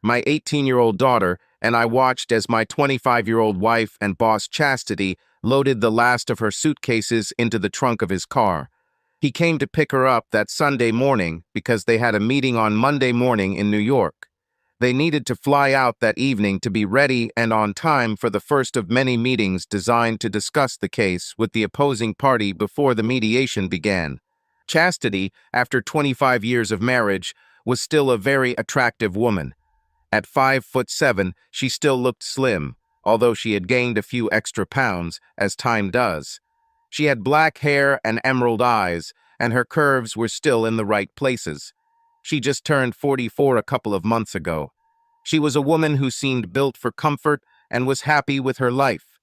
My 18-year-old daughter and I watched as my 25-year-old wife and boss Chastity loaded the last of her suitcases into the trunk of his car. He came to pick her up that Sunday morning because they had a meeting on Monday morning in New York. They needed to fly out that evening to be ready and on time for the first of many meetings designed to discuss the case with the opposing party before the mediation began. Chastity, after 25 years of marriage, was still a very attractive woman. At 5'7", she still looked slim, although she had gained a few extra pounds, as time does. She had black hair and emerald eyes, and her curves were still in the right places. She just turned 44 a couple of months ago. She was a woman who seemed built for comfort and was happy with her life.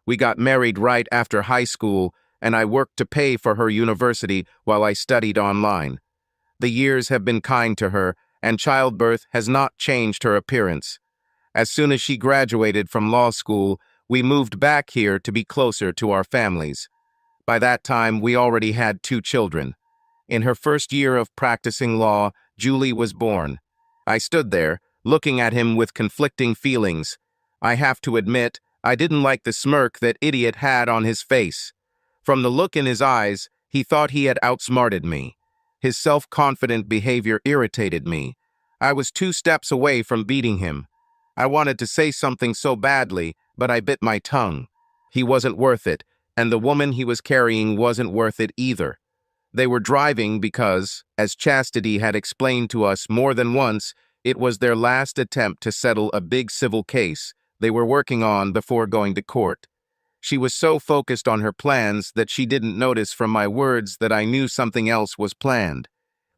We got married right after high school, and I worked to pay for her university while I studied online. The years have been kind to her, and childbirth has not changed her appearance. As soon as she graduated from law school, we moved back here to be closer to our families. By that time, we already had 2 children. In her first year of practicing law, Julie was born. I stood there, looking at him with conflicting feelings. I have to admit, I didn't like the smirk that idiot had on his face. From the look in his eyes, he thought he had outsmarted me. His self-confident behavior irritated me. I was 2 steps away from beating him. I wanted to say something so badly, but I bit my tongue. He wasn't worth it, and the woman he was carrying wasn't worth it either. They were driving because, as Chastity had explained to us more than once, it was their last attempt to settle a big civil case they were working on before going to court. She was so focused on her plans that she didn't notice from my words that I knew something else was planned.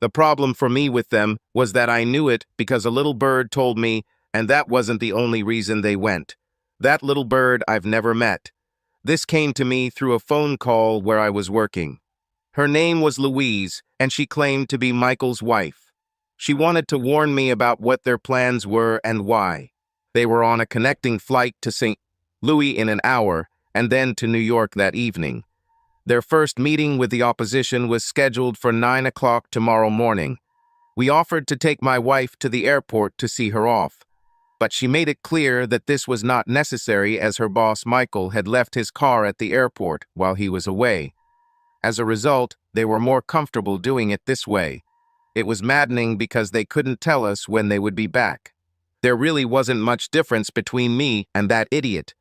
The problem for me with them was that I knew it because a little bird told me, and that wasn't the only reason they went. That little bird I've never met. This came to me through a phone call where I was working. Her name was Louise, and she claimed to be Michael's wife. She wanted to warn me about what their plans were and why. They were on a connecting flight to St. Louis in an hour, and then to New York that evening. Their first meeting with the opposition was scheduled for 9 o'clock tomorrow morning. We offered to take my wife to the airport to see her off, but she made it clear that this was not necessary as her boss Michael had left his car at the airport while he was away. As a result, they were more comfortable doing it this way. It was maddening because they couldn't tell us when they would be back. There really wasn't much difference between me and that idiot.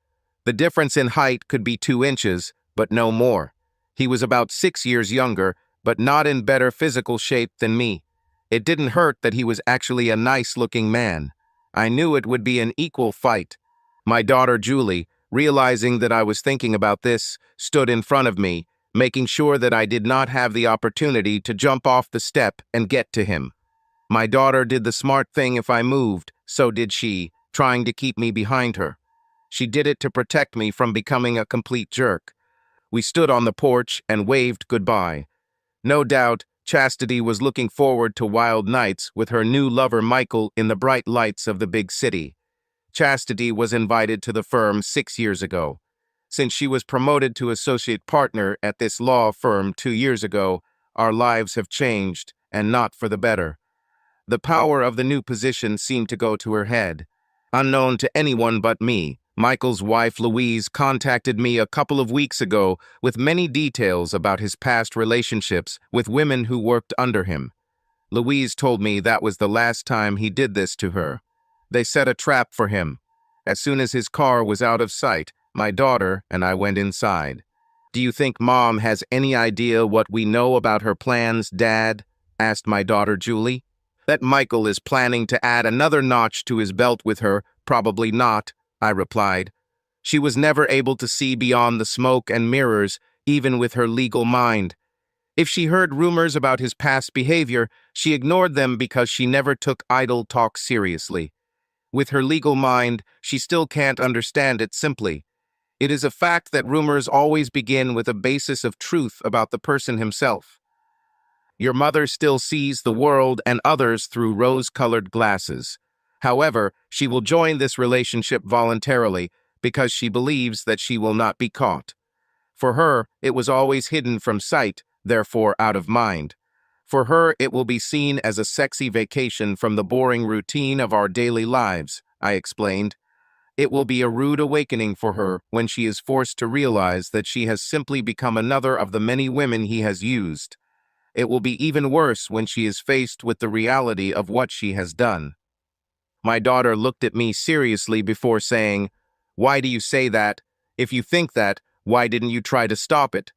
The difference in height could be 2 inches, but no more. He was about 6 years younger, but not in better physical shape than me. It didn't hurt that he was actually a nice-looking man. I knew it would be an equal fight. My daughter Julie, realizing that I was thinking about this, stood in front of me, making sure that I did not have the opportunity to jump off the step and get to him. My daughter did the smart thing if I moved, so did she, trying to keep me behind her. She did it to protect me from becoming a complete jerk. We stood on the porch and waved goodbye. No doubt, Chastity was looking forward to wild nights with her new lover Michael in the bright lights of the big city. Chastity was invited to the firm 6 years ago. Since she was promoted to associate partner at this law firm 2 years ago, our lives have changed, and not for the better. The power of the new position seemed to go to her head. Unknown to anyone but me, Michael's wife Louise contacted me a couple of weeks ago with many details about his past relationships with women who worked under him. Louise told me that was the last time he did this to her. They set a trap for him. As soon as his car was out of sight, my daughter and I went inside. "Do you think Mom has any idea what we know about her plans, Dad?" asked my daughter Julie. "That Michael is planning to add another notch to his belt with her, probably not," I replied. She was never able to see beyond the smoke and mirrors, even with her legal mind. If she heard rumors about his past behavior, she ignored them because she never took idle talk seriously. With her legal mind, she still can't understand it simply. It is a fact that rumors always begin with a basis of truth about the person himself. Your mother still sees the world and others through rose-colored glasses. However, she will join this relationship voluntarily because she believes that she will not be caught. For her, it was always hidden from sight, therefore out of mind. For her, it will be seen as a sexy vacation from the boring routine of our daily lives, I explained. It will be a rude awakening for her when she is forced to realize that she has simply become another of the many women he has used. It will be even worse when she is faced with the reality of what she has done. My daughter looked at me seriously before saying, "Why do you say that? If you think that, why didn't you try to stop it?"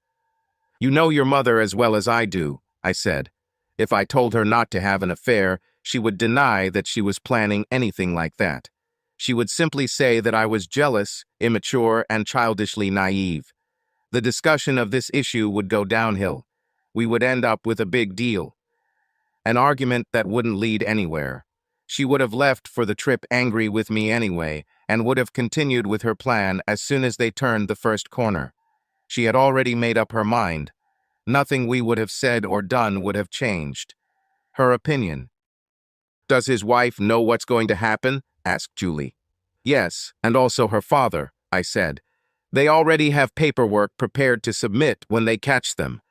"You know your mother as well as I do," I said. If I told her not to have an affair, she would deny that she was planning anything like that. She would simply say that I was jealous, immature, and childishly naive. The discussion of this issue would go downhill. We would end up with a big deal. An argument that wouldn't lead anywhere. She would have left for the trip angry with me anyway, and would have continued with her plan as soon as they turned the first corner. She had already made up her mind. Nothing we would have said or done would have changed. Her opinion. "Does his wife know what's going to happen?" asked Julie. "Yes, and also her father," I said. "They already have paperwork prepared to submit when they catch them.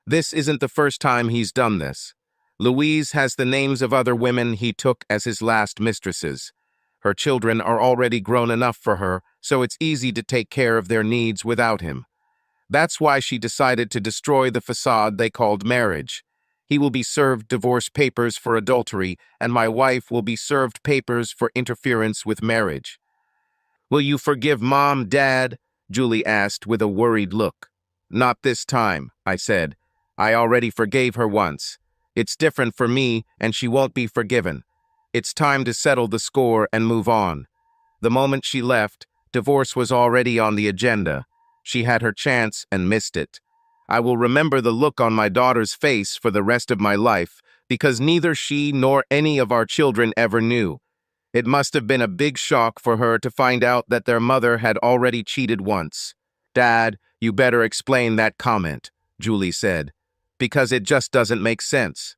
This isn't the first time he's done this. Louise has the names of other women he took as his last mistresses. Her children are already grown enough for her, so it's easy to take care of their needs without him. That's why she decided to destroy the facade they called marriage. He will be served divorce papers for adultery, and my wife will be served papers for interference with marriage." "Will you forgive Mom, Dad?" Julie asked with a worried look. "Not this time," I said. "I already forgave her once. It's different for me, and she won't be forgiven. It's time to settle the score and move on." The moment she left, divorce was already on the agenda. She had her chance and missed it. I will remember the look on my daughter's face for the rest of my life, because neither she nor any of our children ever knew. It must have been a big shock for her to find out that their mother had already cheated once. "Dad, you better explain that comment," Julie said, "because it just doesn't make sense."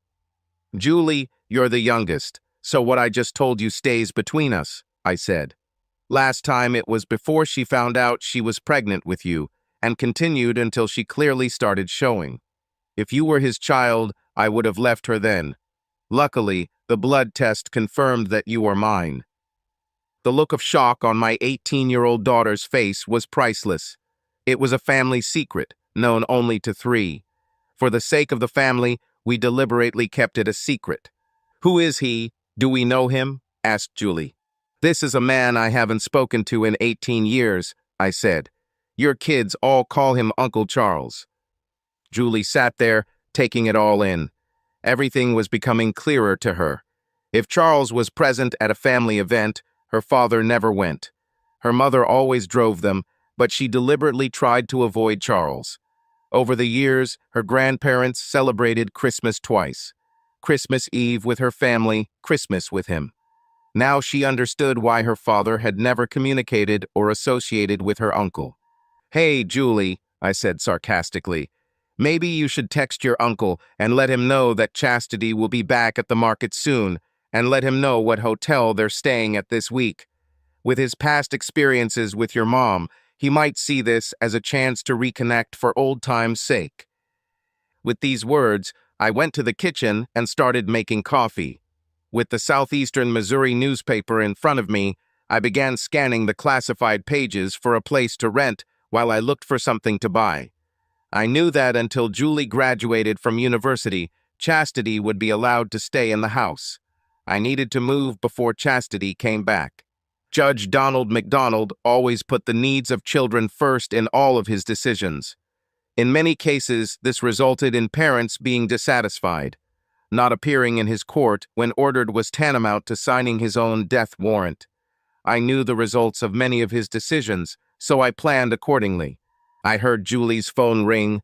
"Julie, you're the youngest, so what I just told you stays between us," I said. "Last time it was before she found out she was pregnant with you, and continued until she clearly started showing. If you were his child, I would have left her then. Luckily, the blood test confirmed that you are mine." The look of shock on my 18-year-old daughter's face was priceless. It was a family secret, known only to three. For the sake of the family, we deliberately kept it a secret. "Who is he? Do we know him?" asked Julie. "This is a man I haven't spoken to in 18 years, I said. "Your kids all call him Uncle Charles." Julie sat there, taking it all in. Everything was becoming clearer to her. If Charles was present at a family event, her father never went. Her mother always drove them, but she deliberately tried to avoid Charles. Over the years, her grandparents celebrated Christmas twice. Christmas Eve with her family, Christmas with him. Now she understood why her father had never communicated or associated with her uncle. "Hey, Julie," I said sarcastically, "maybe you should text your uncle and let him know that Chastity will be back at the market soon, and let him know what hotel they're staying at this week. With his past experiences with your mom, he might see this as a chance to reconnect for old time's sake." With these words, I went to the kitchen and started making coffee. With the Southeastern Missouri newspaper in front of me, I began scanning the classified pages for a place to rent while I looked for something to buy. I knew that until Julie graduated from university, Chastity would be allowed to stay in the house. I needed to move before Chastity came back. Judge Donald McDonald always put the needs of children first in all of his decisions. In many cases, this resulted in parents being dissatisfied. Not appearing in his court when ordered was tantamount to signing his own death warrant. I knew the results of many of his decisions, so I planned accordingly. I heard Julie's phone ring.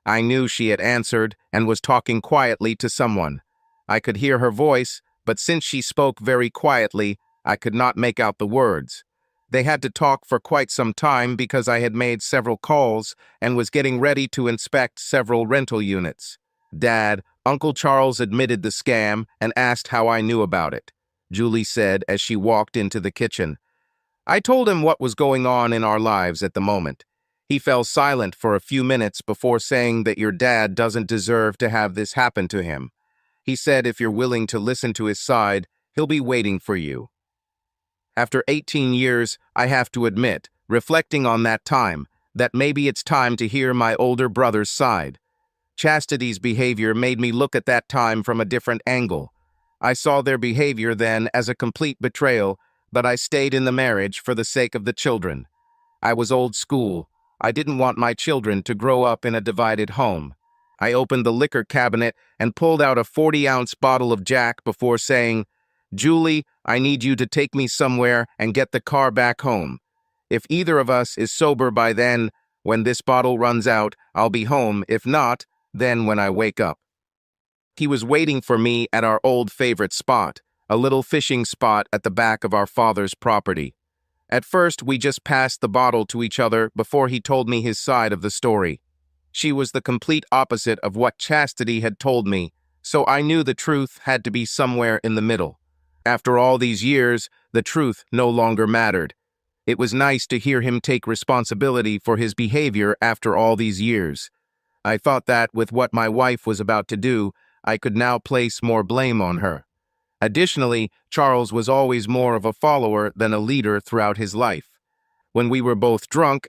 I knew she had answered and was talking quietly to someone. I could hear her voice, but since she spoke very quietly, I could not make out the words. They had to talk for quite some time because I had made several calls and was getting ready to inspect several rental units. "Dad, Uncle Charles admitted the scam and asked how I knew about it," Julie said as she walked into the kitchen. "I told him what was going on in our lives at the moment. He fell silent for a few minutes before saying that your dad doesn't deserve to have this happen to him. He said if you're willing to listen to his side, he'll be waiting for you. After 18 years, I have to admit, reflecting on that time, that maybe it's time to hear my older brother's side. Chastity's behavior made me look at that time from a different angle. I saw their behavior then as a complete betrayal, but I stayed in the marriage for the sake of the children. I was old school. I didn't want my children to grow up in a divided home. I opened the liquor cabinet and pulled out a 40-ounce bottle of Jack before saying, "Julie, I need you to take me somewhere and get the car back home. If either of us is sober by then, when this bottle runs out, I'll be home. If not, then when I wake up." He was waiting for me at our old favorite spot, a little fishing spot at the back of our father's property. At first, we just passed the bottle to each other before he told me his side of the story. She was the complete opposite of what Chastity had told me, so I knew the truth had to be somewhere in the middle. After all these years, the truth no longer mattered. It was nice to hear him take responsibility for his behavior after all these years. I thought that, with what my wife was about to do, I could now place more blame on her. Additionally, Charles was always more of a follower than a leader throughout his life. When we were both drunk,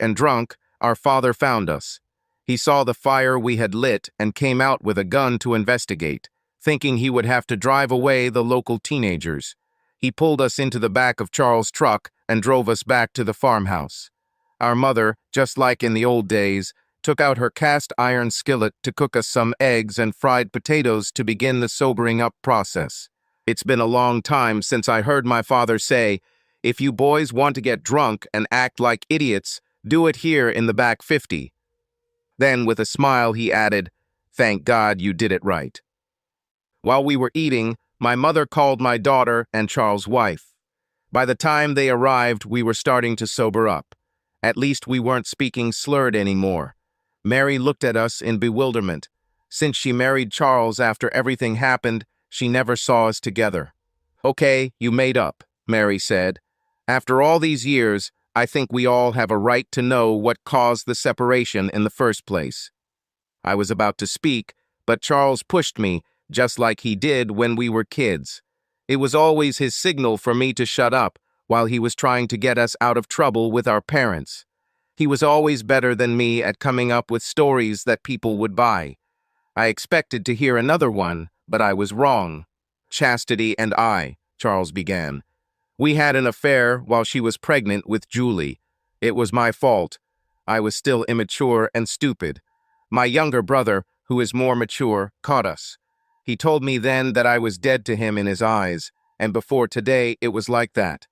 our father found us. He saw the fire we had lit and came out with a gun to investigate, thinking he would have to drive away the local teenagers. He pulled us into the back of Charles' truck and drove us back to the farmhouse. Our mother, just like in the old days, took out her cast iron skillet to cook us some eggs and fried potatoes to begin the sobering up process. It's been a long time since I heard my father say, "If you boys want to get drunk and act like idiots, do it here in the back 50. Then, with a smile, he added, "Thank God you did it right." While we were eating, my mother called my daughter and Charles' wife. By the time they arrived, we were starting to sober up. At least we weren't speaking slurred anymore. Mary looked at us in bewilderment. Since she married Charles after everything happened, she never saw us together. "Okay, you made up," Mary said. "After all these years, I think we all have a right to know what caused the separation in the first place." I was about to speak, but Charles pushed me, just like he did when we were kids. It was always his signal for me to shut up while he was trying to get us out of trouble with our parents. He was always better than me at coming up with stories that people would buy. I expected to hear another one, but I was wrong. "Chastity and I," Charles began. "We had an affair while she was pregnant with Julie. It was my fault. I was still immature and stupid. My younger brother, who is more mature, caught us. He told me then that I was dead to him in his eyes, and before today it was like that."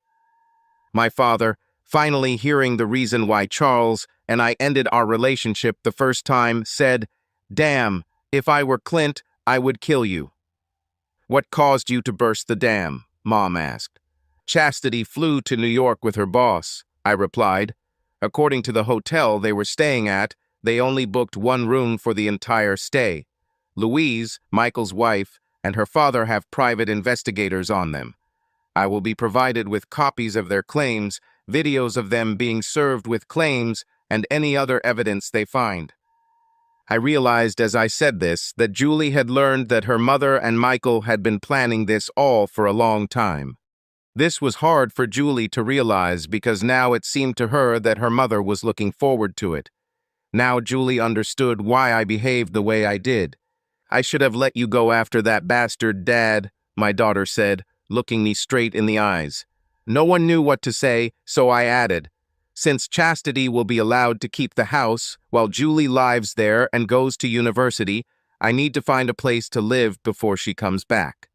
My father, finally hearing the reason why Charles and I ended our relationship the first time, said, "Damn, if I were Clint, I would kill you." "What caused you to burst the dam?" Mom asked. "Chastity flew to New York with her boss," I replied. According to the hotel they were staying at, they only booked one room for the entire stay. Louise, Michael's wife, and her father have private investigators on them. I will be provided with copies of their claims, videos of them being served with claims, and any other evidence they find. I realized as I said this that Julie had learned that her mother and Michael had been planning this all for a long time. This was hard for Julie to realize because now it seemed to her that her mother was looking forward to it. Now Julie understood why I behaved the way I did. "I should have let you go after that bastard, Dad," my daughter said, looking me straight in the eyes. No one knew what to say, so I added, "Since Chastity will be allowed to keep the house while Julie lives there and goes to university, I need to find a place to live before she comes back."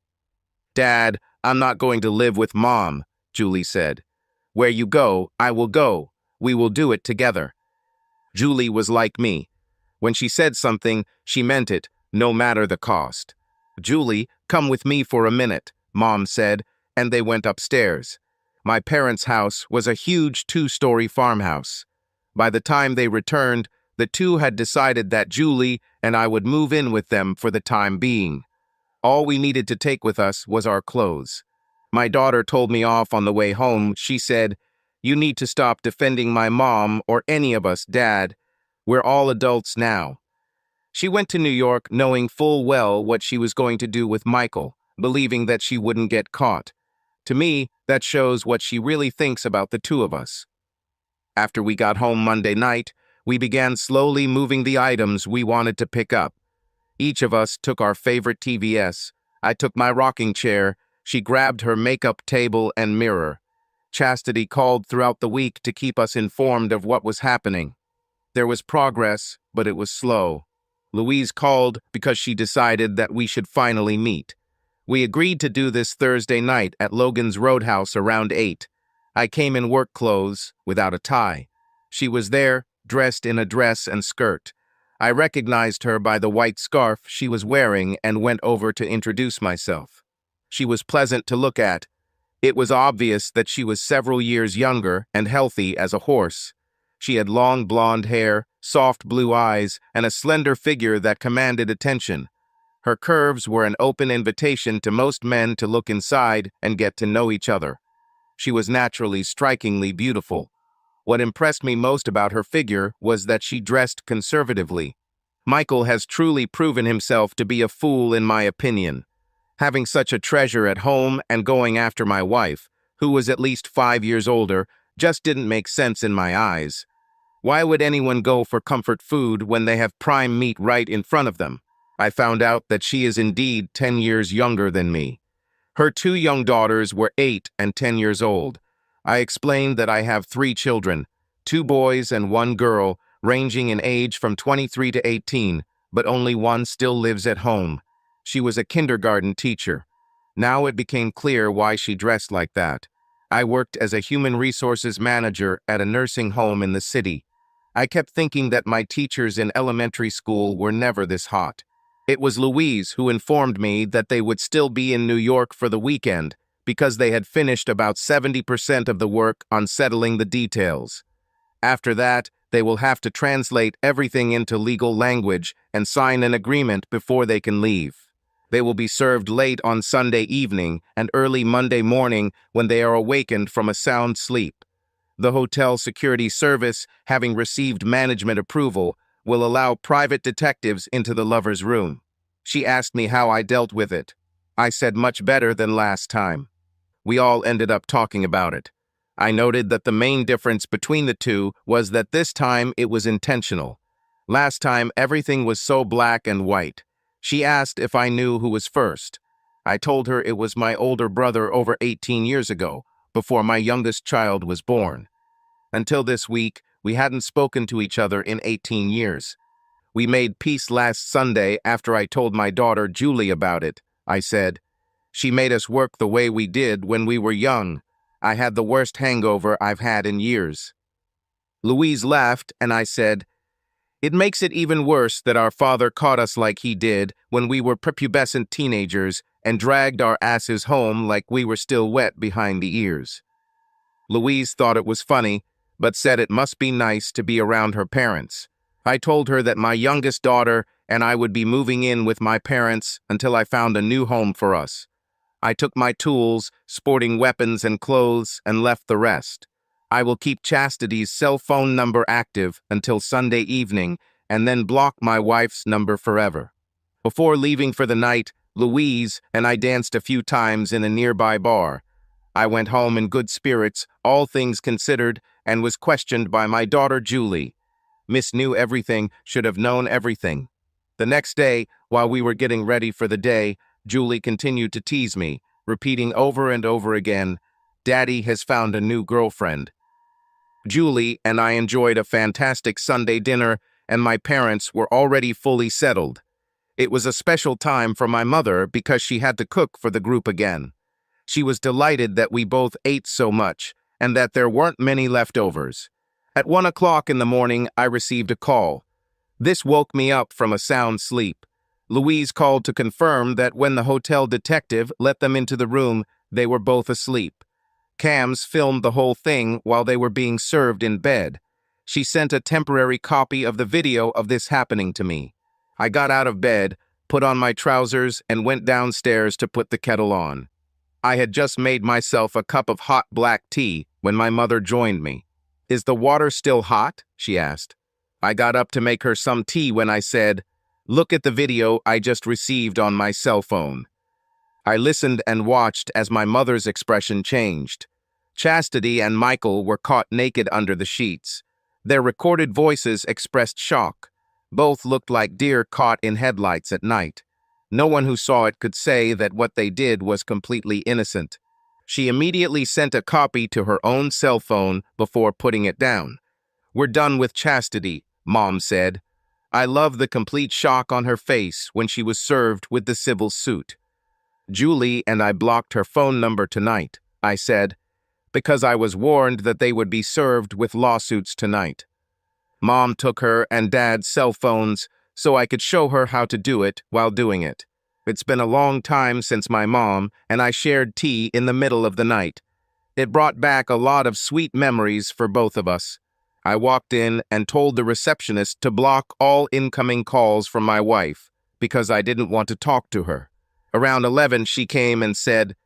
"Dad, I'm not going to live with Mom," Julie said. "Where you go, I will go. We will do it together." Julie was like me. When she said something, she meant it, no matter the cost. "Julie, come with me for a minute," Mom said, and they went upstairs. My parents' house was a huge 2-story farmhouse. By the time they returned, the two had decided that Julie and I would move in with them for the time being. All we needed to take with us was our clothes. My daughter told me off on the way home. She said, "You need to stop defending my mom or any of us, Dad. We're all adults now." She went to New York knowing full well what she was going to do with Michael, believing that she wouldn't get caught. To me, that shows what she really thinks about the two of us. After we got home Monday night, we began slowly moving the items we wanted to pick up. Each of us took our favorite TVS. I took my rocking chair. She grabbed her makeup table and mirror. Chastity called throughout the week to keep us informed of what was happening. There was progress, but it was slow. Louise called because she decided that we should finally meet. We agreed to do this Thursday night at Logan's Roadhouse around 8. I came in work clothes, without a tie. She was there, dressed in a dress and skirt. I recognized her by the white scarf she was wearing and went over to introduce myself. She was pleasant to look at. It was obvious that she was several years younger and healthy as a horse. She had long blonde hair, soft blue eyes, and a slender figure that commanded attention. Her curves were an open invitation to most men to look inside and get to know each other. She was naturally strikingly beautiful. What impressed me most about her figure was that she dressed conservatively. Michael has truly proven himself to be a fool in my opinion. Having such a treasure at home and going after my wife, who was at least 5 years older, just didn't make sense in my eyes. Why would anyone go for comfort food when they have prime meat right in front of them? I found out that she is indeed 10 years younger than me. Her 2 young daughters were 8 and 10 years old. I explained that I have 3 children, 2 boys and 1 girl, ranging in age from 23 to 18, but only one still lives at home. She was a kindergarten teacher. Now it became clear why she dressed like that. I worked as a human resources manager at a nursing home in the city. I kept thinking that my teachers in elementary school were never this hot. It was Louise who informed me that they would still be in New York for the weekend because they had finished about 70% of the work on settling the details. After that, they will have to translate everything into legal language and sign an agreement before they can leave. They will be served late on Sunday evening and early Monday morning when they are awakened from a sound sleep. The hotel security service, having received management approval, will allow private detectives into the lover's room. She asked me how I dealt with it. I said much better than last time. We all ended up talking about it. I noted that the main difference between the two was that this time it was intentional. Last time everything was so black and white. She asked if I knew who was first. I told her it was my older brother over 18 years ago, before my youngest child was born. Until this week, we hadn't spoken to each other in 18 years. We made peace last Sunday after I told my daughter Julie about it. I said, "She made us work the way we did when we were young. I had the worst hangover I've had in years." Louise laughed and I said, "It makes it even worse that our father caught us like he did when we were prepubescent teenagers and dragged our asses home like we were still wet behind the ears." Louise thought it was funny, but said it must be nice to be around her parents. I told her that my youngest daughter and I would be moving in with my parents until I found a new home for us. I took my tools, sporting weapons and clothes, and left the rest. I will keep Chastity's cell phone number active until Sunday evening and then block my wife's number forever. Before leaving for the night, Louise and I danced a few times in a nearby bar. I went home in good spirits, all things considered, and was questioned by my daughter Julie. Miss knew everything, should have known everything. The next day, while we were getting ready for the day, Julie continued to tease me, repeating over and over again, "Daddy has found a new girlfriend." Julie and I enjoyed a fantastic Sunday dinner, and my parents were already fully settled. It was a special time for my mother because she had to cook for the group again. She was delighted that we both ate so much, and that there weren't many leftovers. At 1 o'clock in the morning, I received a call. This woke me up from a sound sleep. Louise called to confirm that when the hotel detective let them into the room, they were both asleep. Cams filmed the whole thing while they were being served in bed. She sent a temporary copy of the video of this happening to me. I got out of bed, put on my trousers, and went downstairs to put the kettle on. I had just made myself a cup of hot black tea when my mother joined me. "Is the water still hot?" she asked. I got up to make her some tea when I said, Look at the video I just received on my cell phone. I listened and watched as my mother's expression changed. Chastity and Michael were caught naked under the sheets. Their recorded voices expressed shock. Both looked like deer caught in headlights at night. No one who saw it could say that what they did was completely innocent. She immediately sent a copy to her own cell phone before putting it down. "We're done with Chastity," Mom said. I love the complete shock on her face when she was served with the civil suit. "Julie and I blocked her phone number tonight," I said, "because I was warned that they would be served with lawsuits tonight." Mom took her and Dad's cell phones so I could show her how to do it while doing it. It's been a long time since my mom and I shared tea in the middle of the night. It brought back a lot of sweet memories for both of us. I walked in and told the receptionist to block all incoming calls from my wife because I didn't want to talk to her. Around 11, she came and said,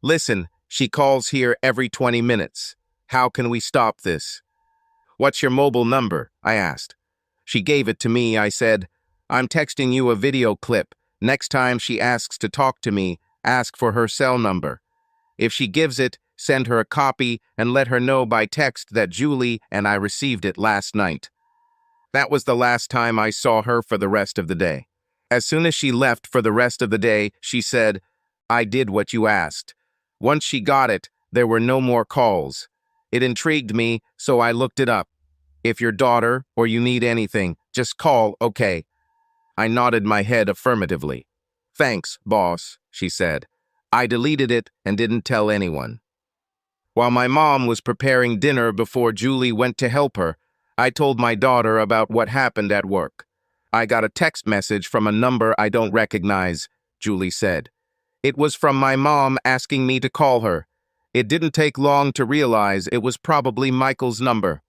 "Listen, she calls here every 20 minutes. How can we stop this?" "What's your mobile number?" I asked. She gave it to me. I said, "I'm texting you a video clip. Next time she asks to talk to me, ask for her cell number. If she gives it, send her a copy and let her know by text that Julie and I received it last night." That was the last time I saw her for the rest of the day. As soon as she left for the rest of the day, she said, "I did what you asked." Once she got it, there were no more calls. It intrigued me, so I looked it up. "If your daughter or you need anything, just call, okay?" I nodded my head affirmatively. "Thanks, boss," she said. I deleted it and didn't tell anyone. While my mom was preparing dinner before Julie went to help her, I told my daughter about what happened at work. "I got a text message from a number I don't recognize," Julie said. "It was from my mom asking me to call her. It didn't take long to realize it was probably Michael's number."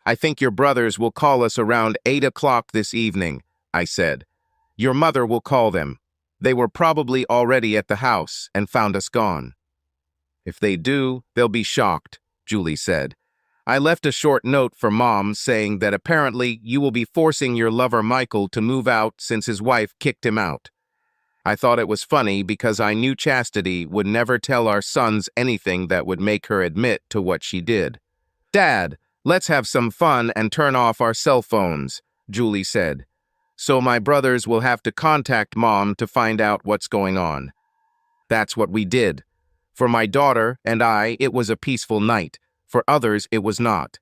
"I think your brothers will call us around 8 o'clock this evening," I said. "Your mother will call them. They were probably already at the house and found us gone." "If they do, they'll be shocked," Julie said. "I left a short note for Mom saying that apparently you will be forcing your lover Michael to move out since his wife kicked him out." I thought it was funny because I knew Chastity would never tell our sons anything that would make her admit to what she did. "Dad, let's have some fun and turn off our cell phones," Julie said. "So my brothers will have to contact Mom to find out what's going on." That's what we did. For my daughter and I, it was a peaceful night. For others, it was not.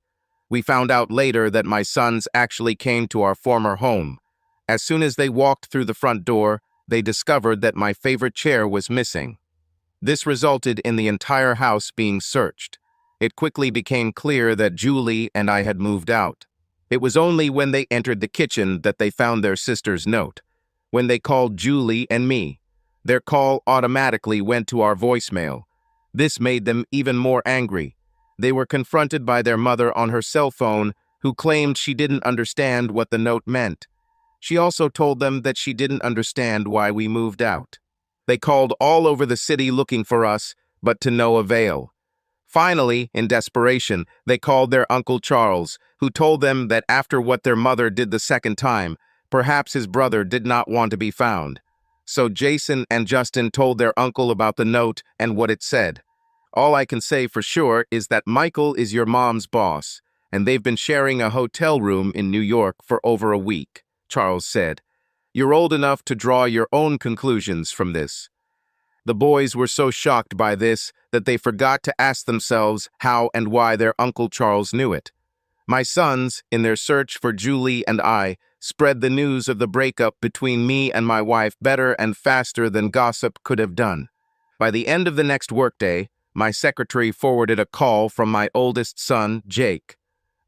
We found out later that my sons actually came to our former home. As soon as they walked through the front door, they discovered that my favorite chair was missing. This resulted in the entire house being searched. It quickly became clear that Julie and I had moved out. It was only when they entered the kitchen that they found their sister's note. When they called Julie and me, their call automatically went to our voicemail. This made them even more angry. They were confronted by their mother on her cell phone, who claimed she didn't understand what the note meant. She also told them that she didn't understand why we moved out. They called all over the city looking for us, but to no avail. Finally, in desperation, they called their Uncle Charles, who told them that after what their mother did the second time, perhaps his brother did not want to be found. So Jason and Justin told their uncle about the note and what it said. "All I can say for sure is that Michael is your mom's boss, and they've been sharing a hotel room in New York for over a week," Charles said. "You're old enough to draw your own conclusions from this." The boys were so shocked by this that they forgot to ask themselves how and why their Uncle Charles knew it. My sons, in their search for Julie and I, spread the news of the breakup between me and my wife better and faster than gossip could have done. By the end of the next workday, my secretary forwarded a call from my oldest son, Jake.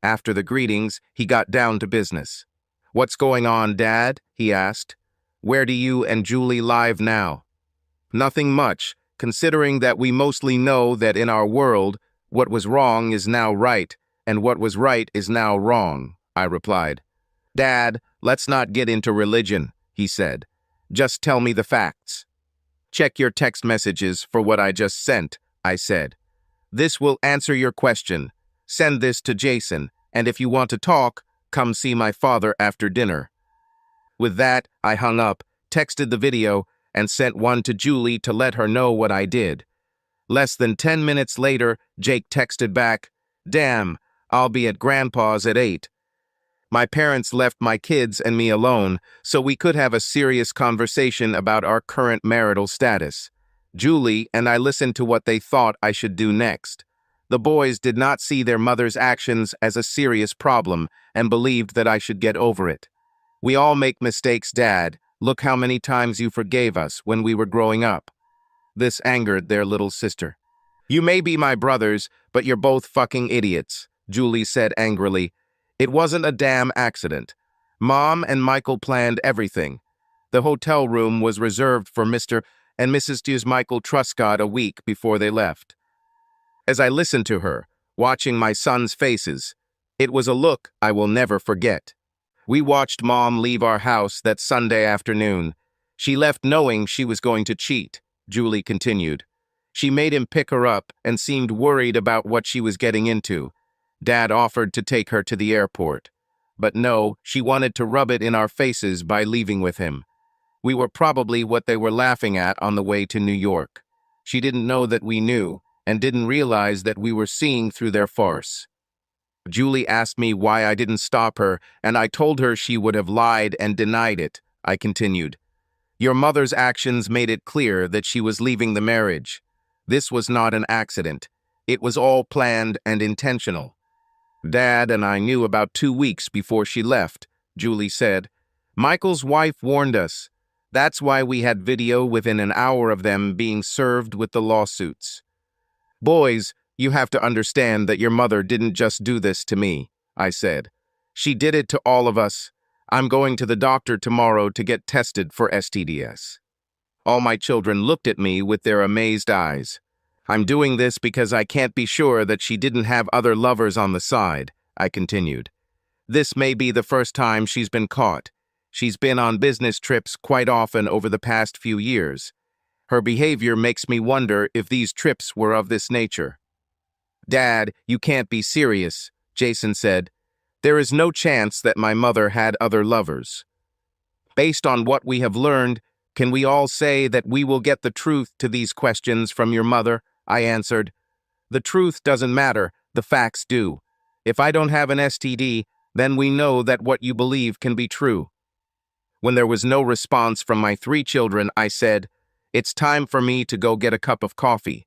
After the greetings, he got down to business. "What's going on, Dad?" he asked. "Where do you and Julie live now?" "Nothing much, considering that we mostly know that in our world, what was wrong is now right, and what was right is now wrong," I replied. "Dad, let's not get into religion," he said. "Just tell me the facts." "Check your text messages for what I just sent," I said. "This will answer your question. Send this to Jason, and if you want to talk, come see my father after dinner." With that, I hung up, texted the video, and sent one to Julie to let her know what I did. Less than 10 minutes later, Jake texted back, "Damn, I'll be at Grandpa's at 8. My parents left my kids and me alone, so we could have a serious conversation about our current marital status. Julie and I listened to what they thought I should do next. The boys did not see their mother's actions as a serious problem and believed that I should get over it. We all make mistakes, Dad. Look how many times you forgave us when we were growing up." This angered their little sister. "You may be my brothers, but you're both fucking idiots," Julie said angrily. "It wasn't a damn accident. Mom and Michael planned everything. The hotel room was reserved for Mr. and Mrs. Michael Truscott a week before they left." As I listened to her, watching my sons' faces, it was a look I will never forget. "We watched Mom leave our house that Sunday afternoon. She left knowing she was going to cheat," Julie continued. "She made him pick her up and seemed worried about what she was getting into. Dad offered to take her to the airport. But no, she wanted to rub it in our faces by leaving with him. We were probably what they were laughing at on the way to New York. She didn't know that we knew, and didn't realize that we were seeing through their farce." Julie asked me why I didn't stop her, and I told her she would have lied and denied it. I continued, "Your mother's actions made it clear that she was leaving the marriage. This was not an accident. It was all planned and intentional. Dad and I knew about 2 weeks before she left," Julie said. "Michael's wife warned us. That's why we had video within an hour of them being served with the lawsuits. Boys, you have to understand that your mother didn't just do this to me," I said. "She did it to all of us. I'm going to the doctor tomorrow to get tested for STDs." All my children looked at me with their amazed eyes. "I'm doing this because I can't be sure that she didn't have other lovers on the side," I continued. "This may be the first time she's been caught. She's been on business trips quite often over the past few years. Her behavior makes me wonder if these trips were of this nature." "Dad, you can't be serious," Jason said. "There is no chance that my mother had other lovers." "Based on what we have learned, can we all say that we will get the truth to these questions from your mother?" I answered. "The truth doesn't matter, the facts do. If I don't have an STD, then we know that what you believe can be true." When there was no response from my 3 children, I said, "It's time for me to go get a cup of coffee."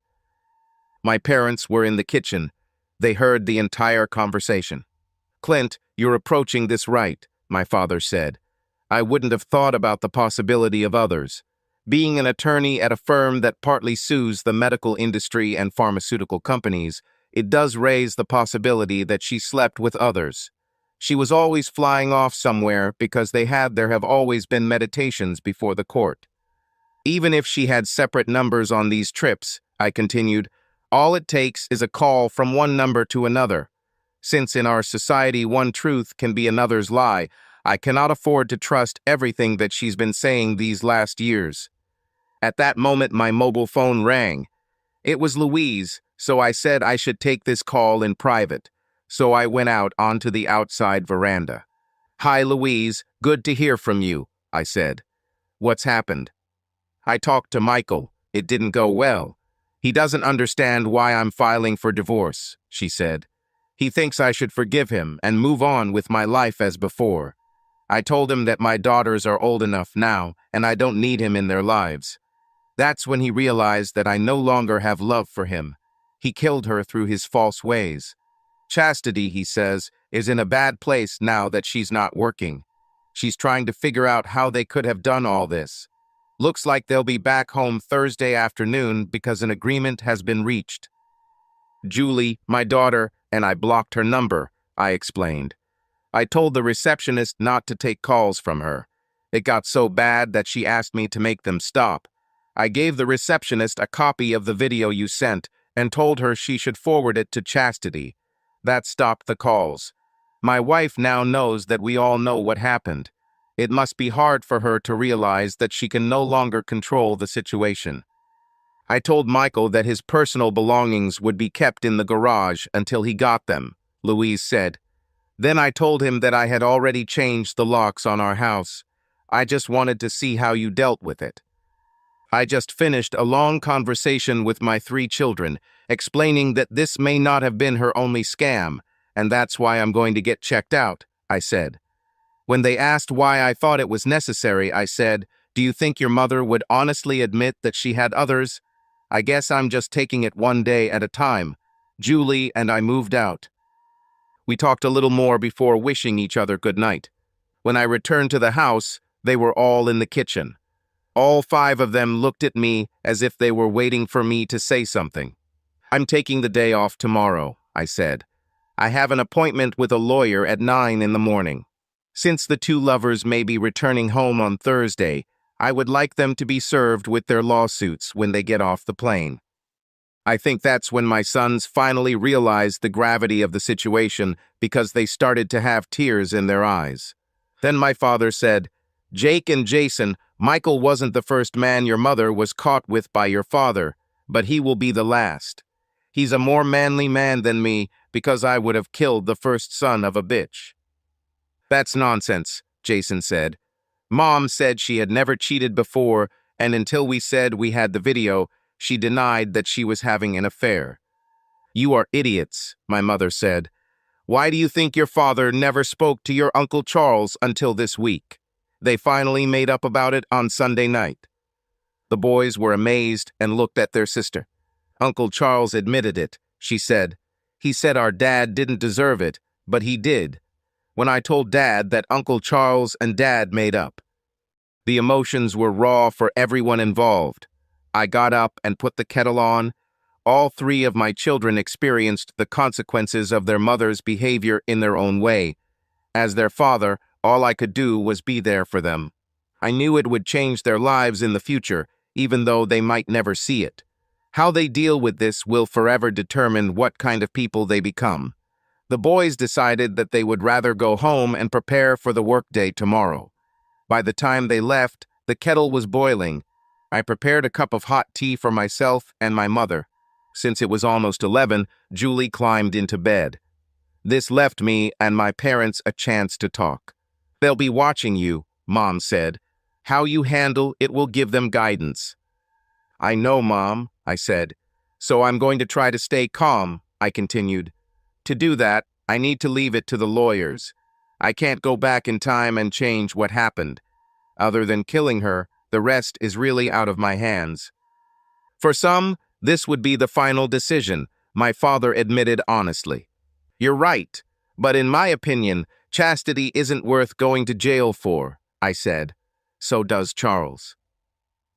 My parents were in the kitchen. They heard the entire conversation. "Clint, you're approaching this right," my father said. "I wouldn't have thought about the possibility of others. Being an attorney at a firm that partly sues the medical industry and pharmaceutical companies, it does raise the possibility that she slept with others. She was always flying off somewhere because there have always been meditations before the court. Even if she had separate numbers on these trips," I continued, "all it takes is a call from one number to another. Since in our society one truth can be another's lie, I cannot afford to trust everything that she's been saying these last years." At that moment, my mobile phone rang. It was Louise, so I said I should take this call in private. So I went out onto the outside veranda. "Hi, Louise. Good to hear from you," I said. "What's happened?" "I talked to Michael. It didn't go well. He doesn't understand why I'm filing for divorce," she said. "He thinks I should forgive him and move on with my life as before. I told him that my daughters are old enough now and I don't need him in their lives. That's when he realized that I no longer have love for him. He killed her through his false ways. Chastity, he says, is in a bad place now that she's not working. She's trying to figure out how they could have done all this. Looks like they'll be back home Thursday afternoon because an agreement has been reached." "Julie, my daughter, and I blocked her number," I explained. "I told the receptionist not to take calls from her. It got so bad that she asked me to make them stop. I gave the receptionist a copy of the video you sent and told her she should forward it to Chastity. That stopped the calls. My wife now knows that we all know what happened. It must be hard for her to realize that she can no longer control the situation. I told Michael that his personal belongings would be kept in the garage until he got them," Louise said. "Then I told him that I had already changed the locks on our house. I just wanted to see how you dealt with it. I just finished a long conversation with my 3 children, explaining that this may not have been her only scam, and that's why I'm going to get checked out, I said. When they asked why I thought it was necessary, I said, "Do you think your mother would honestly admit that she had others? I guess I'm just taking it one day at a time." Julie and I moved out. We talked a little more before wishing each other good night. When I returned to the house, they were all in the kitchen. All 5 of them looked at me as if they were waiting for me to say something. "I'm taking the day off tomorrow," I said. "I have an appointment with a lawyer at 9 in the morning. Since the 2 lovers may be returning home on Thursday, I would like them to be served with their lawsuits when they get off the plane." I think that's when my sons finally realized the gravity of the situation because they started to have tears in their eyes. Then my father said, "Jake and Jason, Michael wasn't the first man your mother was caught with by your father, but he will be the last. He's a more manly man than me because I would have killed the first son of a bitch." "That's nonsense," Jason said. "Mom said she had never cheated before, and until we said we had the video, she denied that she was having an affair." "You are idiots," my mother said. "Why do you think your father never spoke to your Uncle Charles until this week? They finally made up about it on Sunday night." The boys were amazed and looked at their sister. "Uncle Charles admitted it," she said. "He said our dad didn't deserve it, but he did. When I told Dad that Uncle Charles and Dad made up." The emotions were raw for everyone involved. I got up and put the kettle on. All 3 of my children experienced the consequences of their mother's behavior in their own way. As their father, all I could do was be there for them. I knew it would change their lives in the future, even though they might never see it. How they deal with this will forever determine what kind of people they become. The boys decided that they would rather go home and prepare for the workday tomorrow. By the time they left, the kettle was boiling. I prepared a cup of hot tea for myself and my mother. Since it was almost 11, Julie climbed into bed. This left me and my parents a chance to talk. "They'll be watching you," Mom said. "How you handle it will give them guidance." "I know, Mom," I said. "So I'm going to try to stay calm," I continued. "To do that, I need to leave it to the lawyers. I can't go back in time and change what happened. Other than killing her, the rest is really out of my hands." "For some, this would be the final decision," my father admitted honestly. "You're right, but in my opinion, chastity isn't worth going to jail for," I said. "So does Charles."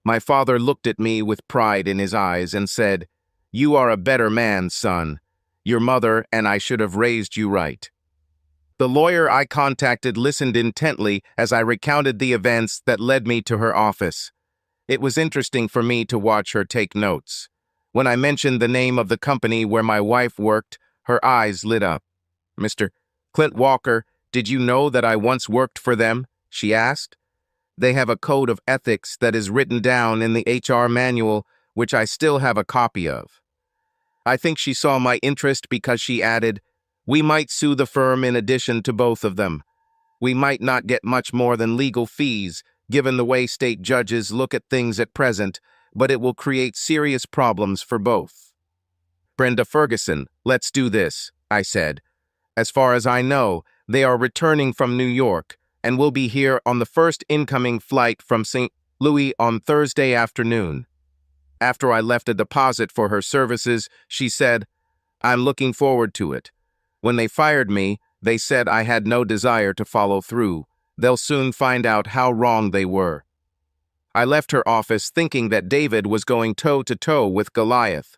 My father looked at me with pride in his eyes and said, "You are a better man, son. Your mother and I should have raised you right." The lawyer I contacted listened intently as I recounted the events that led me to her office. It was interesting for me to watch her take notes. When I mentioned the name of the company where my wife worked, her eyes lit up. "Mr. Clint Walker, did you know that I once worked for them?" she asked. "They have a code of ethics that is written down in the HR manual, which I still have a copy of." I think she saw my interest because she added, "We might sue the firm in addition to both of them. We might not get much more than legal fees, given the way state judges look at things at present, but it will create serious problems for both." "Brenda Ferguson, let's do this," I said. "As far as I know, they are returning from New York and will be here on the first incoming flight from St. Louis on Thursday afternoon." After I left a deposit for her services, she said, "I'm looking forward to it. When they fired me, they said I had no desire to follow through. They'll soon find out how wrong they were." I left her office thinking that David was going toe-to-toe with Goliath.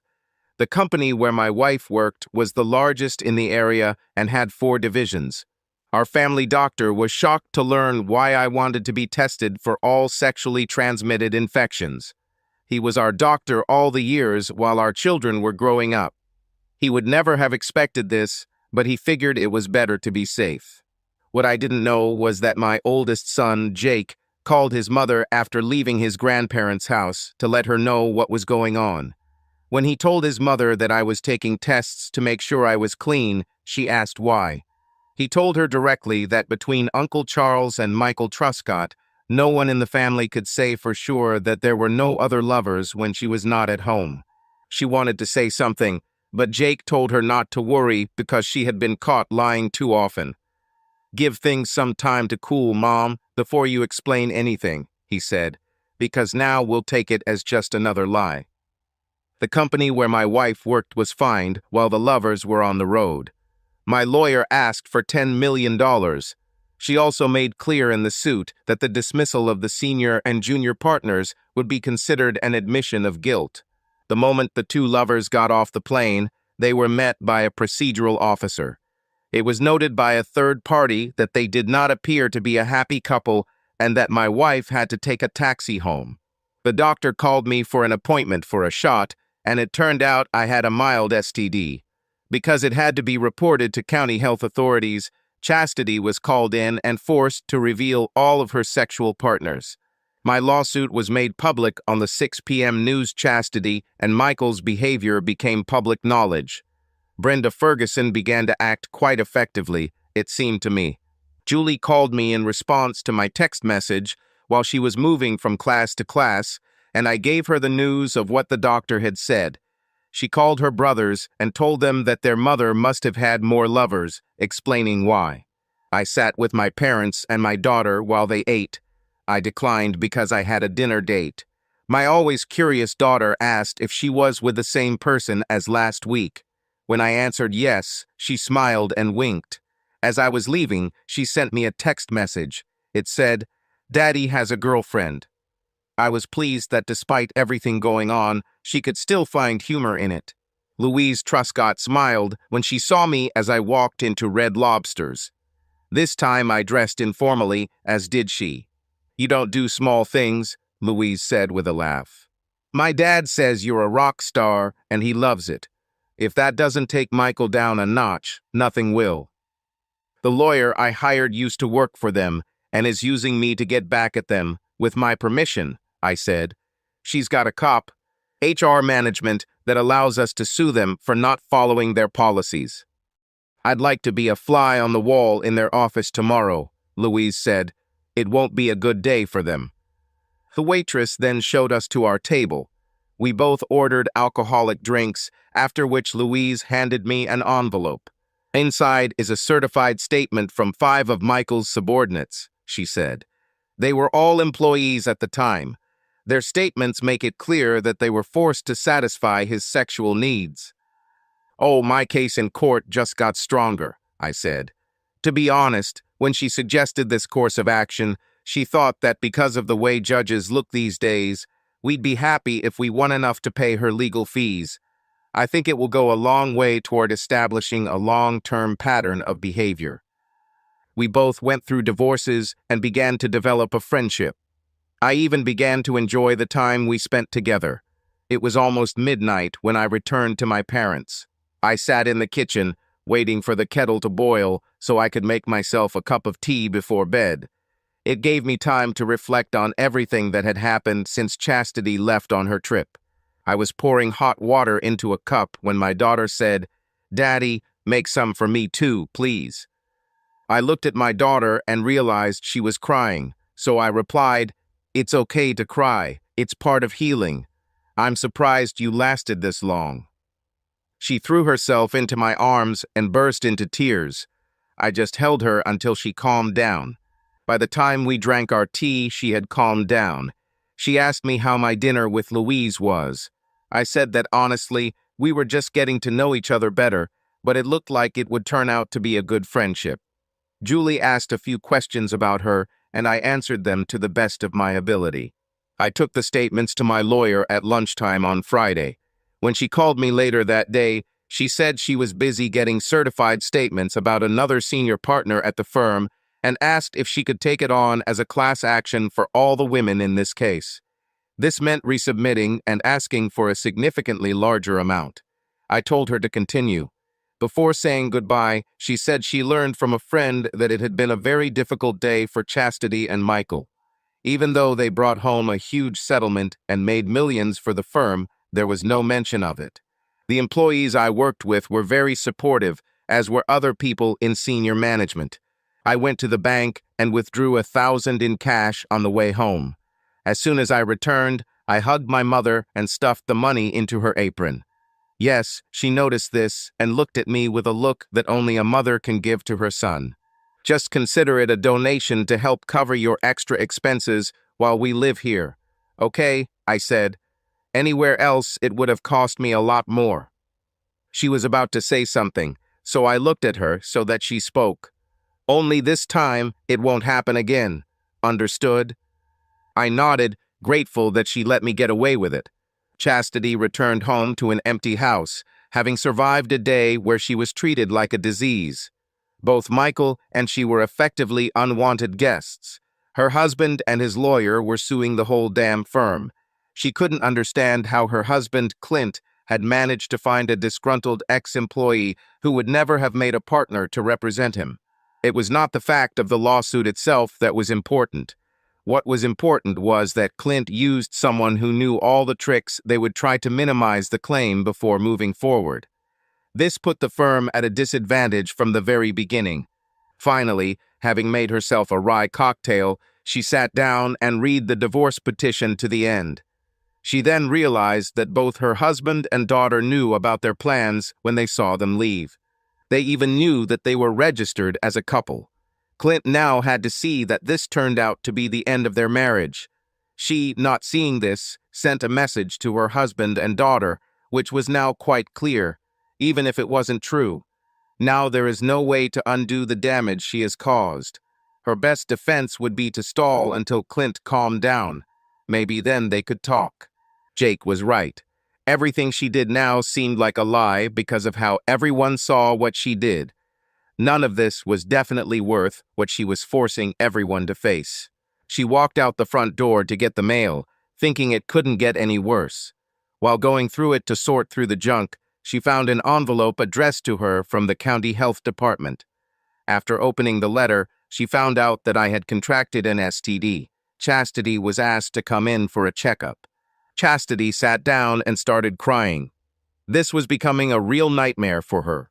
The company where my wife worked was the largest in the area and had 4 divisions. Our family doctor was shocked to learn why I wanted to be tested for all sexually transmitted infections. He was our doctor all the years while our children were growing up. He would never have expected this, but he figured it was better to be safe. What I didn't know was that my oldest son, Jake, called his mother after leaving his grandparents' house to let her know what was going on. When he told his mother that I was taking tests to make sure I was clean, she asked why. He told her directly that between Uncle Charles and Michael Truscott, No one in the family could say for sure that there were no other lovers when she was not at home. She wanted to say something, but Jake told her not to worry because she had been caught lying too often. "Give things some time to cool, Mom, before you explain anything," he said, "because now we'll take it as just another lie." The company where my wife worked was fined while the lovers were on the road. My lawyer asked for $10 million. She also made clear in the suit that the dismissal of the senior and junior partners would be considered an admission of guilt. The moment the two lovers got off the plane, they were met by a procedural officer. It was noted by a third party that they did not appear to be a happy couple and that my wife had to take a taxi home. The doctor called me for an appointment for a shot, and it turned out I had a mild STD. Because it had to be reported to county health authorities, Chastity was called in and forced to reveal all of her sexual partners. My lawsuit was made public on the 6 p.m. news. Chastity and Michael's behavior became public knowledge. Brenda Ferguson began to act quite effectively, it seemed to me. Julie called me in response to my text message while she was moving from class to class, and I gave her the news of what the doctor had said. She called her brothers and told them that their mother must have had more lovers, explaining why. I sat with my parents and my daughter while they ate. I declined because I had a dinner date. My always curious daughter asked if she was with the same person as last week. When I answered yes, she smiled and winked. As I was leaving, she sent me a text message. It said, "Daddy has a girlfriend." I was pleased that despite everything going on, she could still find humor in it. Louise Truscott smiled when she saw me as I walked into Red Lobster's. This time I dressed informally, as did she. "You don't do small things," Louise said with a laugh. "My dad says you're a rock star, and he loves it. If that doesn't take Michael down a notch, nothing will." The lawyer I hired used to work for them and is using me to get back at them, with my permission, I said. "She's got a cop, HR management, that allows us to sue them for not following their policies." "I'd like to be a fly on the wall in their office tomorrow," Louise said. "It won't be a good day for them." The waitress then showed us to our table. We both ordered alcoholic drinks, after which Louise handed me an envelope. "Inside is a certified statement from 5 of Michael's subordinates," she said. "They were all employees at the time. Their statements make it clear that they were forced to satisfy his sexual needs." "Oh, my case in court just got stronger," I said. To be honest, when she suggested this course of action, she thought that because of the way judges look these days, we'd be happy if we won enough to pay her legal fees. I think it will go a long way toward establishing a long-term pattern of behavior. We both went through divorces and began to develop a friendship. I even began to enjoy the time we spent together. It was almost midnight when I returned to my parents. I sat in the kitchen, waiting for the kettle to boil so I could make myself a cup of tea before bed. It gave me time to reflect on everything that had happened since Chastity left on her trip. I was pouring hot water into a cup when my daughter said, "Daddy, make some for me too, please." I looked at my daughter and realized she was crying, so I replied, "It's okay to cry. It's part of healing. I'm surprised you lasted this long." She threw herself into my arms and burst into tears. I just held her until she calmed down. By the time we drank our tea, she had calmed down. She asked me how my dinner with Louise was. I said that honestly, we were just getting to know each other better, but it looked like it would turn out to be a good friendship. Julie asked a few questions about her, and I answered them to the best of my ability. I took the statements to my lawyer at lunchtime on Friday. When she called me later that day, she said she was busy getting certified statements about another senior partner at the firm and asked if she could take it on as a class action for all the women in this case. This meant resubmitting and asking for a significantly larger amount. I told her to continue. Before saying goodbye, she said she learned from a friend that it had been a very difficult day for Chastity and Michael. Even though they brought home a huge settlement and made millions for the firm, there was no mention of it. The employees I worked with were very supportive, as were other people in senior management. I went to the bank and withdrew 1,000 in cash on the way home. As soon as I returned, I hugged my mother and stuffed the money into her apron. Yes, she noticed this and looked at me with a look that only a mother can give to her son. Just consider it a donation to help cover your extra expenses while we live here. Okay, I said. Anywhere else, it would have cost me a lot more. She was about to say something, so I looked at her so that she spoke. Only this time, it won't happen again. Understood? I nodded, grateful that she let me get away with it. Chastity returned home to an empty house, having survived a day where she was treated like a disease. Both Michael and she were effectively unwanted guests. Her husband and his lawyer were suing the whole damn firm. She couldn't understand how her husband, Clint, had managed to find a disgruntled ex-employee who would never have made a partner to represent him. It was not the fact of the lawsuit itself that was important. What was important was that Clint used someone who knew all the tricks they would try to minimize the claim before moving forward. This put the firm at a disadvantage from the very beginning. Finally, having made herself a rye cocktail, she sat down and read the divorce petition to the end. She then realized that both her husband and daughter knew about their plans when they saw them leave. They even knew that they were registered as a couple. Clint now had to see that this turned out to be the end of their marriage. She, not seeing this, sent a message to her husband and daughter, which was now quite clear, even if it wasn't true. Now there is no way to undo the damage she has caused. Her best defense would be to stall until Clint calmed down. Maybe then they could talk. Jake was right. Everything she did now seemed like a lie because of how everyone saw what she did. None of this was definitely worth what she was forcing everyone to face. She walked out the front door to get the mail, thinking it couldn't get any worse. While going through it to sort through the junk, she found an envelope addressed to her from the county health department. After opening the letter, she found out that I had contracted an STD. Chastity was asked to come in for a checkup. Chastity sat down and started crying. This was becoming a real nightmare for her.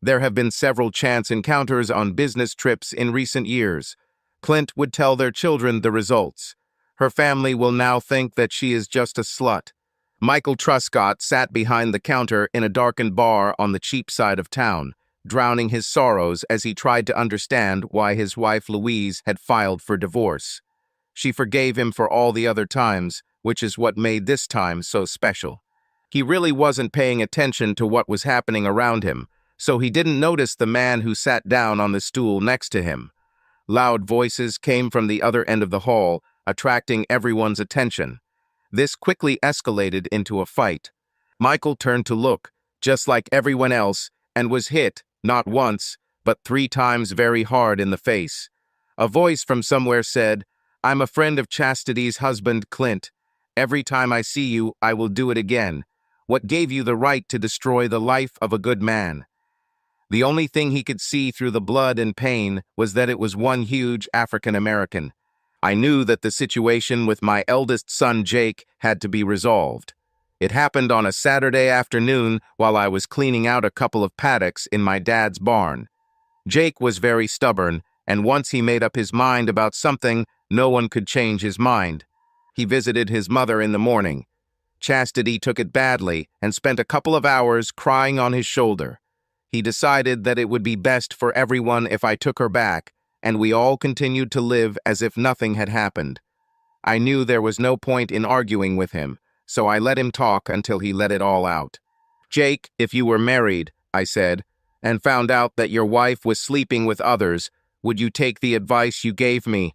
There have been several chance encounters on business trips in recent years. Clint would tell their children the results. Her family will now think that she is just a slut. Michael Truscott sat behind the counter in a darkened bar on the cheap side of town, drowning his sorrows as he tried to understand why his wife Louise had filed for divorce. She forgave him for all the other times, which is what made this time so special. He really wasn't paying attention to what was happening around him, so he didn't notice the man who sat down on the stool next to him. Loud voices came from the other end of the hall, attracting everyone's attention. This quickly escalated into a fight. Michael turned to look, just like everyone else, and was hit, not once, but 3 times very hard in the face. A voice from somewhere said, "I'm a friend of Chastity's husband, Clint. Every time I see you, I will do it again. What gave you the right to destroy the life of a good man?" The only thing he could see through the blood and pain was that it was one huge African American. I knew that the situation with my eldest son Jake had to be resolved. It happened on a Saturday afternoon while I was cleaning out a couple of paddocks in my dad's barn. Jake was very stubborn, and once he made up his mind about something, no one could change his mind. He visited his mother in the morning. Chastity took it badly and spent a couple of hours crying on his shoulder. He decided that it would be best for everyone if I took her back, and we all continued to live as if nothing had happened. I knew there was no point in arguing with him, so I let him talk until he let it all out. "Jake, if you were married," I said, "and found out that your wife was sleeping with others, would you take the advice you gave me?"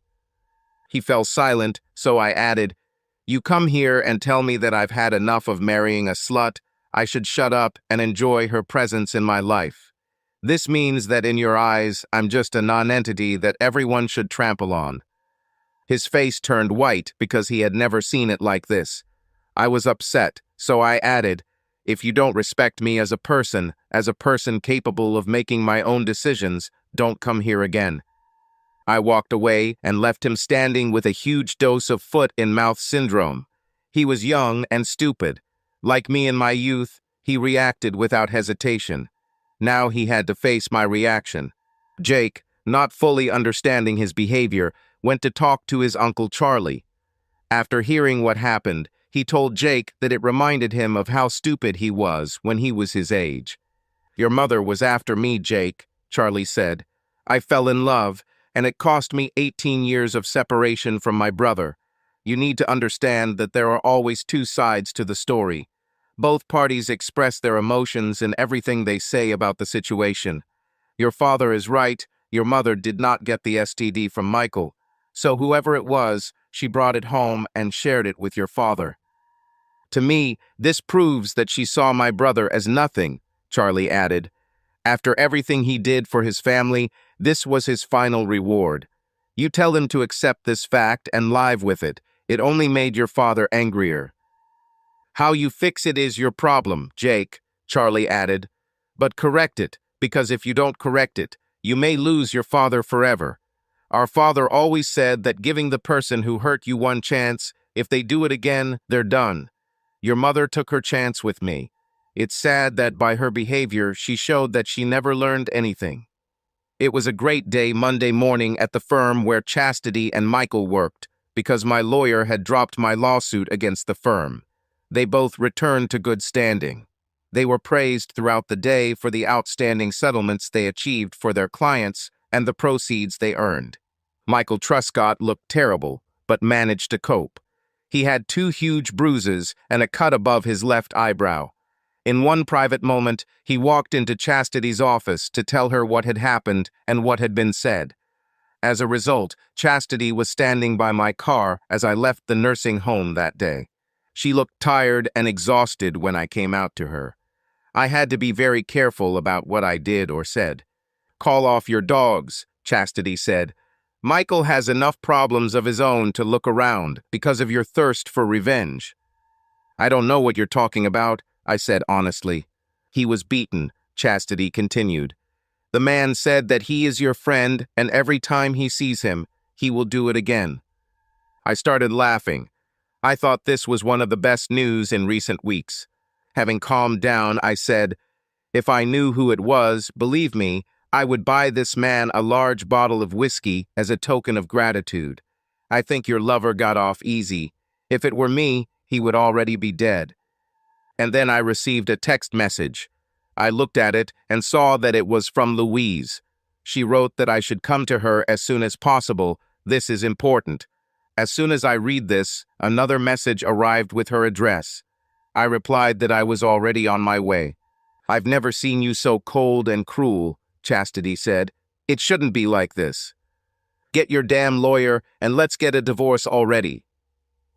He fell silent, so I added, "You come here and tell me that I've had enough of marrying a slut. I should shut up and enjoy her presence in my life. This means that in your eyes, I'm just a non-entity that everyone should trample on." His face turned white because he had never seen it like this. I was upset, so I added, "If you don't respect me as a person capable of making my own decisions, don't come here again." I walked away and left him standing with a huge dose of foot-in-mouth syndrome. He was young and stupid. Like me in my youth, he reacted without hesitation. Now he had to face my reaction. "Jake, not fully understanding his behavior, went to talk to his Uncle Charlie. After hearing what happened, he told Jake that it reminded him of how stupid he was when he was his age. "Your mother was after me, Jake," Charlie said. "I fell in love, and it cost me 18 years of separation from my brother. You need to understand that there are always two sides to the story. Both parties express their emotions in everything they say about the situation. Your father is right, your mother did not get the STD from Michael. So whoever it was, she brought it home and shared it with your father. To me, this proves that she saw my brother as nothing," Charlie added. "After everything he did for his family, this was his final reward. You tell him to accept this fact and live with it. It only made your father angrier." "How you fix it is your problem, Jake," Charlie added. "But correct it, because if you don't correct it, you may lose your father forever. Our father always said that giving the person who hurt you one chance, if they do it again, they're done. Your mother took her chance with me. It's sad that by her behavior, she showed that she never learned anything." It was a great day Monday morning at the firm where Chastity and Michael worked, because my lawyer had dropped my lawsuit against the firm. They both returned to good standing. They were praised throughout the day for the outstanding settlements they achieved for their clients and the proceeds they earned. Michael Truscott looked terrible, but managed to cope. He had 2 huge bruises and a cut above his left eyebrow. In one private moment, he walked into Chastity's office to tell her what had happened and what had been said. As a result, Chastity was standing by my car as I left the nursing home that day. She looked tired and exhausted when I came out to her. I had to be very careful about what I did or said. "Call off your dogs," Chastity said. "Michael has enough problems of his own to look around because of your thirst for revenge." "I don't know what you're talking about," I said honestly. "He was beaten," Chastity continued. "The man said that he is your friend, and every time he sees him, he will do it again." I started laughing. I thought this was one of the best news in recent weeks. Having calmed down, I said, "If I knew who it was, believe me, I would buy this man a large bottle of whiskey as a token of gratitude. I think your lover got off easy. If it were me, he would already be dead." And then I received a text message. I looked at it and saw that it was from Louise. She wrote that I should come to her as soon as possible. This is important. As soon as I read this, another message arrived with her address. I replied that I was already on my way. "I've never seen you so cold and cruel," Chastity said. "It shouldn't be like this. Get your damn lawyer and let's get a divorce already."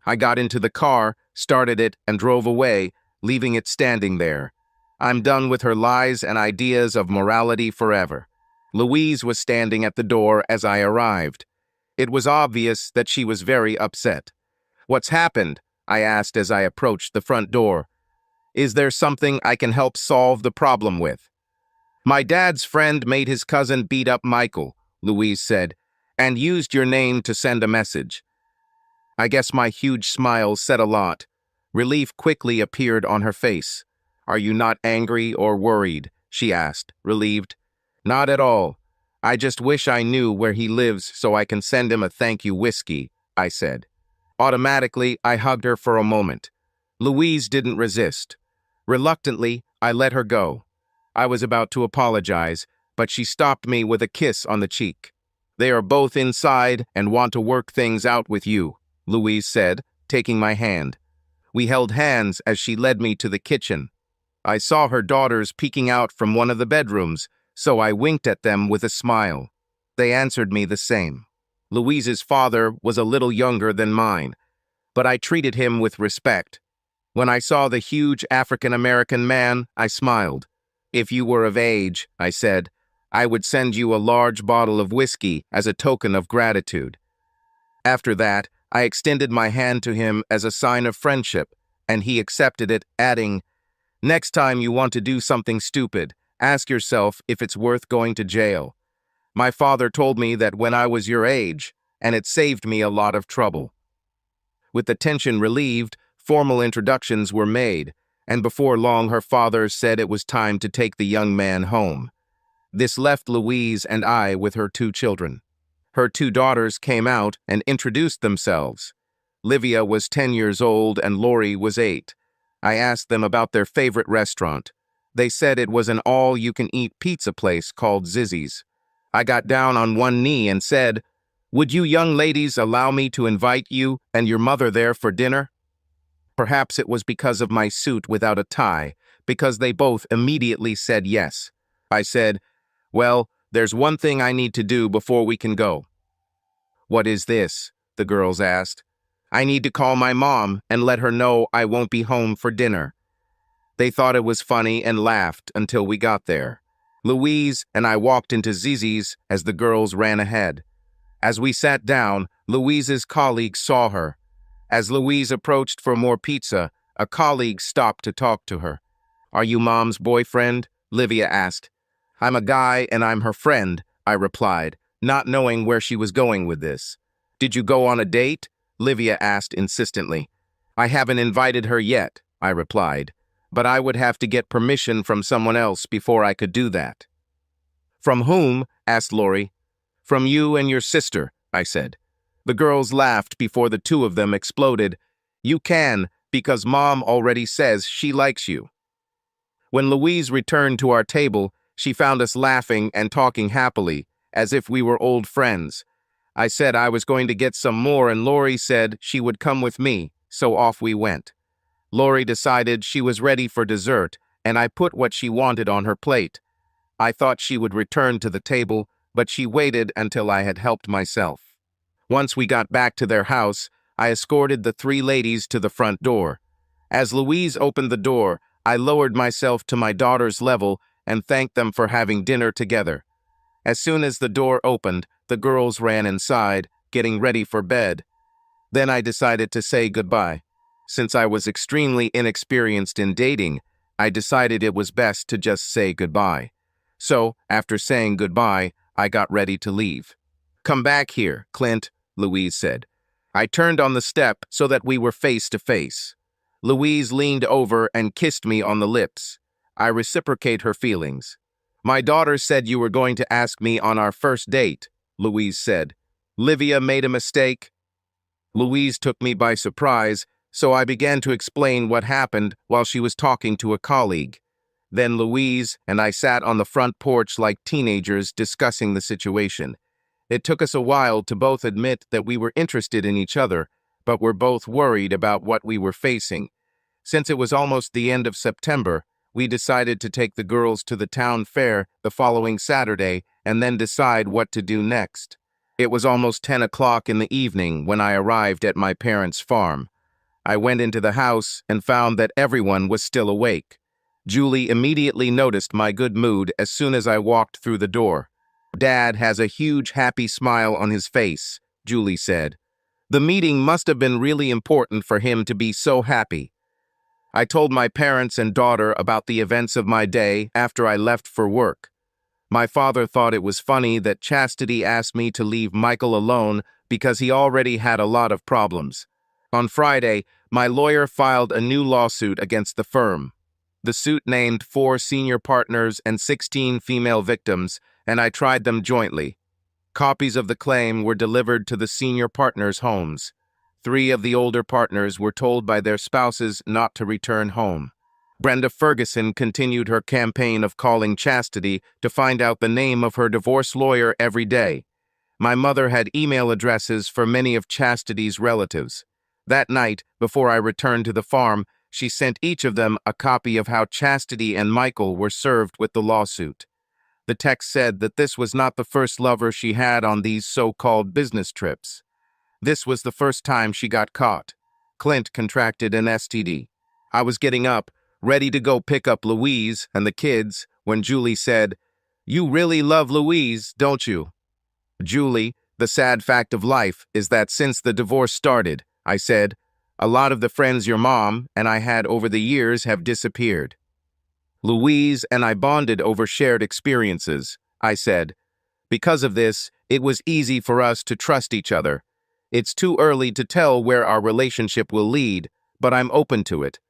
I got into the car, started it, and drove away, leaving it standing there. I'm done with her lies and ideas of morality forever. Louise was standing at the door as I arrived. It was obvious that she was very upset. "What's happened?" I asked as I approached the front door. "Is there something I can help solve the problem with?" "My dad's friend made his cousin beat up Michael," Louise said, "and used your name to send a message." I guess my huge smile said a lot. Relief quickly appeared on her face. "Are you not angry or worried?" she asked, relieved. "Not at all. I just wish I knew where he lives so I can send him a thank you whiskey," I said. Automatically, I hugged her for a moment. Louise didn't resist. Reluctantly, I let her go. I was about to apologize, but she stopped me with a kiss on the cheek. "They are both inside and want to work things out with you," Louise said, taking my hand. We held hands as she led me to the kitchen. I saw her daughters peeking out from one of the bedrooms, so I winked at them with a smile. They answered me the same. Louise's father was a little younger than mine, but I treated him with respect. When I saw the huge African-American man, I smiled. "If you were of age," I said, "I would send you a large bottle of whiskey as a token of gratitude." After that, I extended my hand to him as a sign of friendship, and he accepted it, adding, "Next time you want to do something stupid, ask yourself if it's worth going to jail. My father told me that when I was your age, and it saved me a lot of trouble." With the tension relieved, formal introductions were made, and before long her father said it was time to take the young man home. This left Louise and I with her 2 children. Her 2 daughters came out and introduced themselves. Livia was 10 years old and Lori was 8. I asked them about their favorite restaurant. They said it was an all-you-can-eat pizza place called Zizzy's. I got down on one knee and said, "Would you young ladies allow me to invite you and your mother there for dinner?" Perhaps it was because of my suit without a tie, because they both immediately said yes. I said, "Well, there's one thing I need to do before we can go." "What is this?" the girls asked. "I need to call my mom and let her know I won't be home for dinner." They thought it was funny and laughed until we got there. Louise and I walked into Zizi's as the girls ran ahead. As we sat down, Louise's colleague saw her. As Louise approached for more pizza, a colleague stopped to talk to her. "Are you Mom's boyfriend?" Livia asked. "I'm a guy and I'm her friend," I replied, not knowing where she was going with this. "Did you go on a date?" Livia asked insistently. "I haven't invited her yet," I replied, "but I would have to get permission from someone else before I could do that." "From whom?" asked Lori. "From you and your sister," I said. The girls laughed before the 2 of them exploded. "You can, because Mom already says she likes you." When Louise returned to our table, she found us laughing and talking happily, as if we were old friends. I said I was going to get some more and Lori said she would come with me, so off we went. Lori decided she was ready for dessert, and I put what she wanted on her plate. I thought she would return to the table, but she waited until I had helped myself. Once we got back to their house, I escorted the 3 ladies to the front door. As Louise opened the door, I lowered myself to my daughter's level and thanked them for having dinner together. As soon as the door opened, the girls ran inside, getting ready for bed. Then I decided to say goodbye. Since I was extremely inexperienced in dating, I decided it was best to just say goodbye. So, after saying goodbye, I got ready to leave. "Come back here, Clint," Louise said. I turned on the step so that we were face to face. Louise leaned over and kissed me on the lips. I reciprocate her feelings. "My daughter said you were going to ask me on our first date," Louise said. "Livia made a mistake?" Louise took me by surprise, so I began to explain what happened while she was talking to a colleague. Then Louise and I sat on the front porch like teenagers discussing the situation. It took us a while to both admit that we were interested in each other, but were both worried about what we were facing. Since it was almost the end of September, we decided to take the girls to the town fair the following Saturday and then decide what to do next. It was almost 10 o'clock in the evening when I arrived at my parents' farm. I went into the house and found that everyone was still awake. Julie immediately noticed my good mood as soon as I walked through the door. "Dad has a huge happy smile on his face," Julie said. "The meeting must have been really important for him to be so happy." I told my parents and daughter about the events of my day after I left for work. My father thought it was funny that Chastity asked me to leave Michael alone because he already had a lot of problems. On Friday, my lawyer filed a new lawsuit against the firm. The suit named 4 senior partners and 16 female victims, and I tried them jointly. Copies of the claim were delivered to the senior partners' homes. 3 of the older partners were told by their spouses not to return home. Brenda Ferguson continued her campaign of calling Chastity to find out the name of her divorce lawyer every day. My mother had email addresses for many of Chastity's relatives. That night, before I returned to the farm, she sent each of them a copy of how Chastity and Michael were served with the lawsuit. The text said that this was not the first lover she had on these so-called business trips. This was the first time she got caught. Clint contracted an STD. I was getting up, ready to go pick up Louise and the kids, when Julie said, "You really love Louise, don't you?" "Julie, the sad fact of life is that since the divorce started," I said, "a lot of the friends your mom and I had over the years have disappeared." "Louise and I bonded over shared experiences," I said. "Because of this, it was easy for us to trust each other. It's too early to tell where our relationship will lead, but I'm open to it.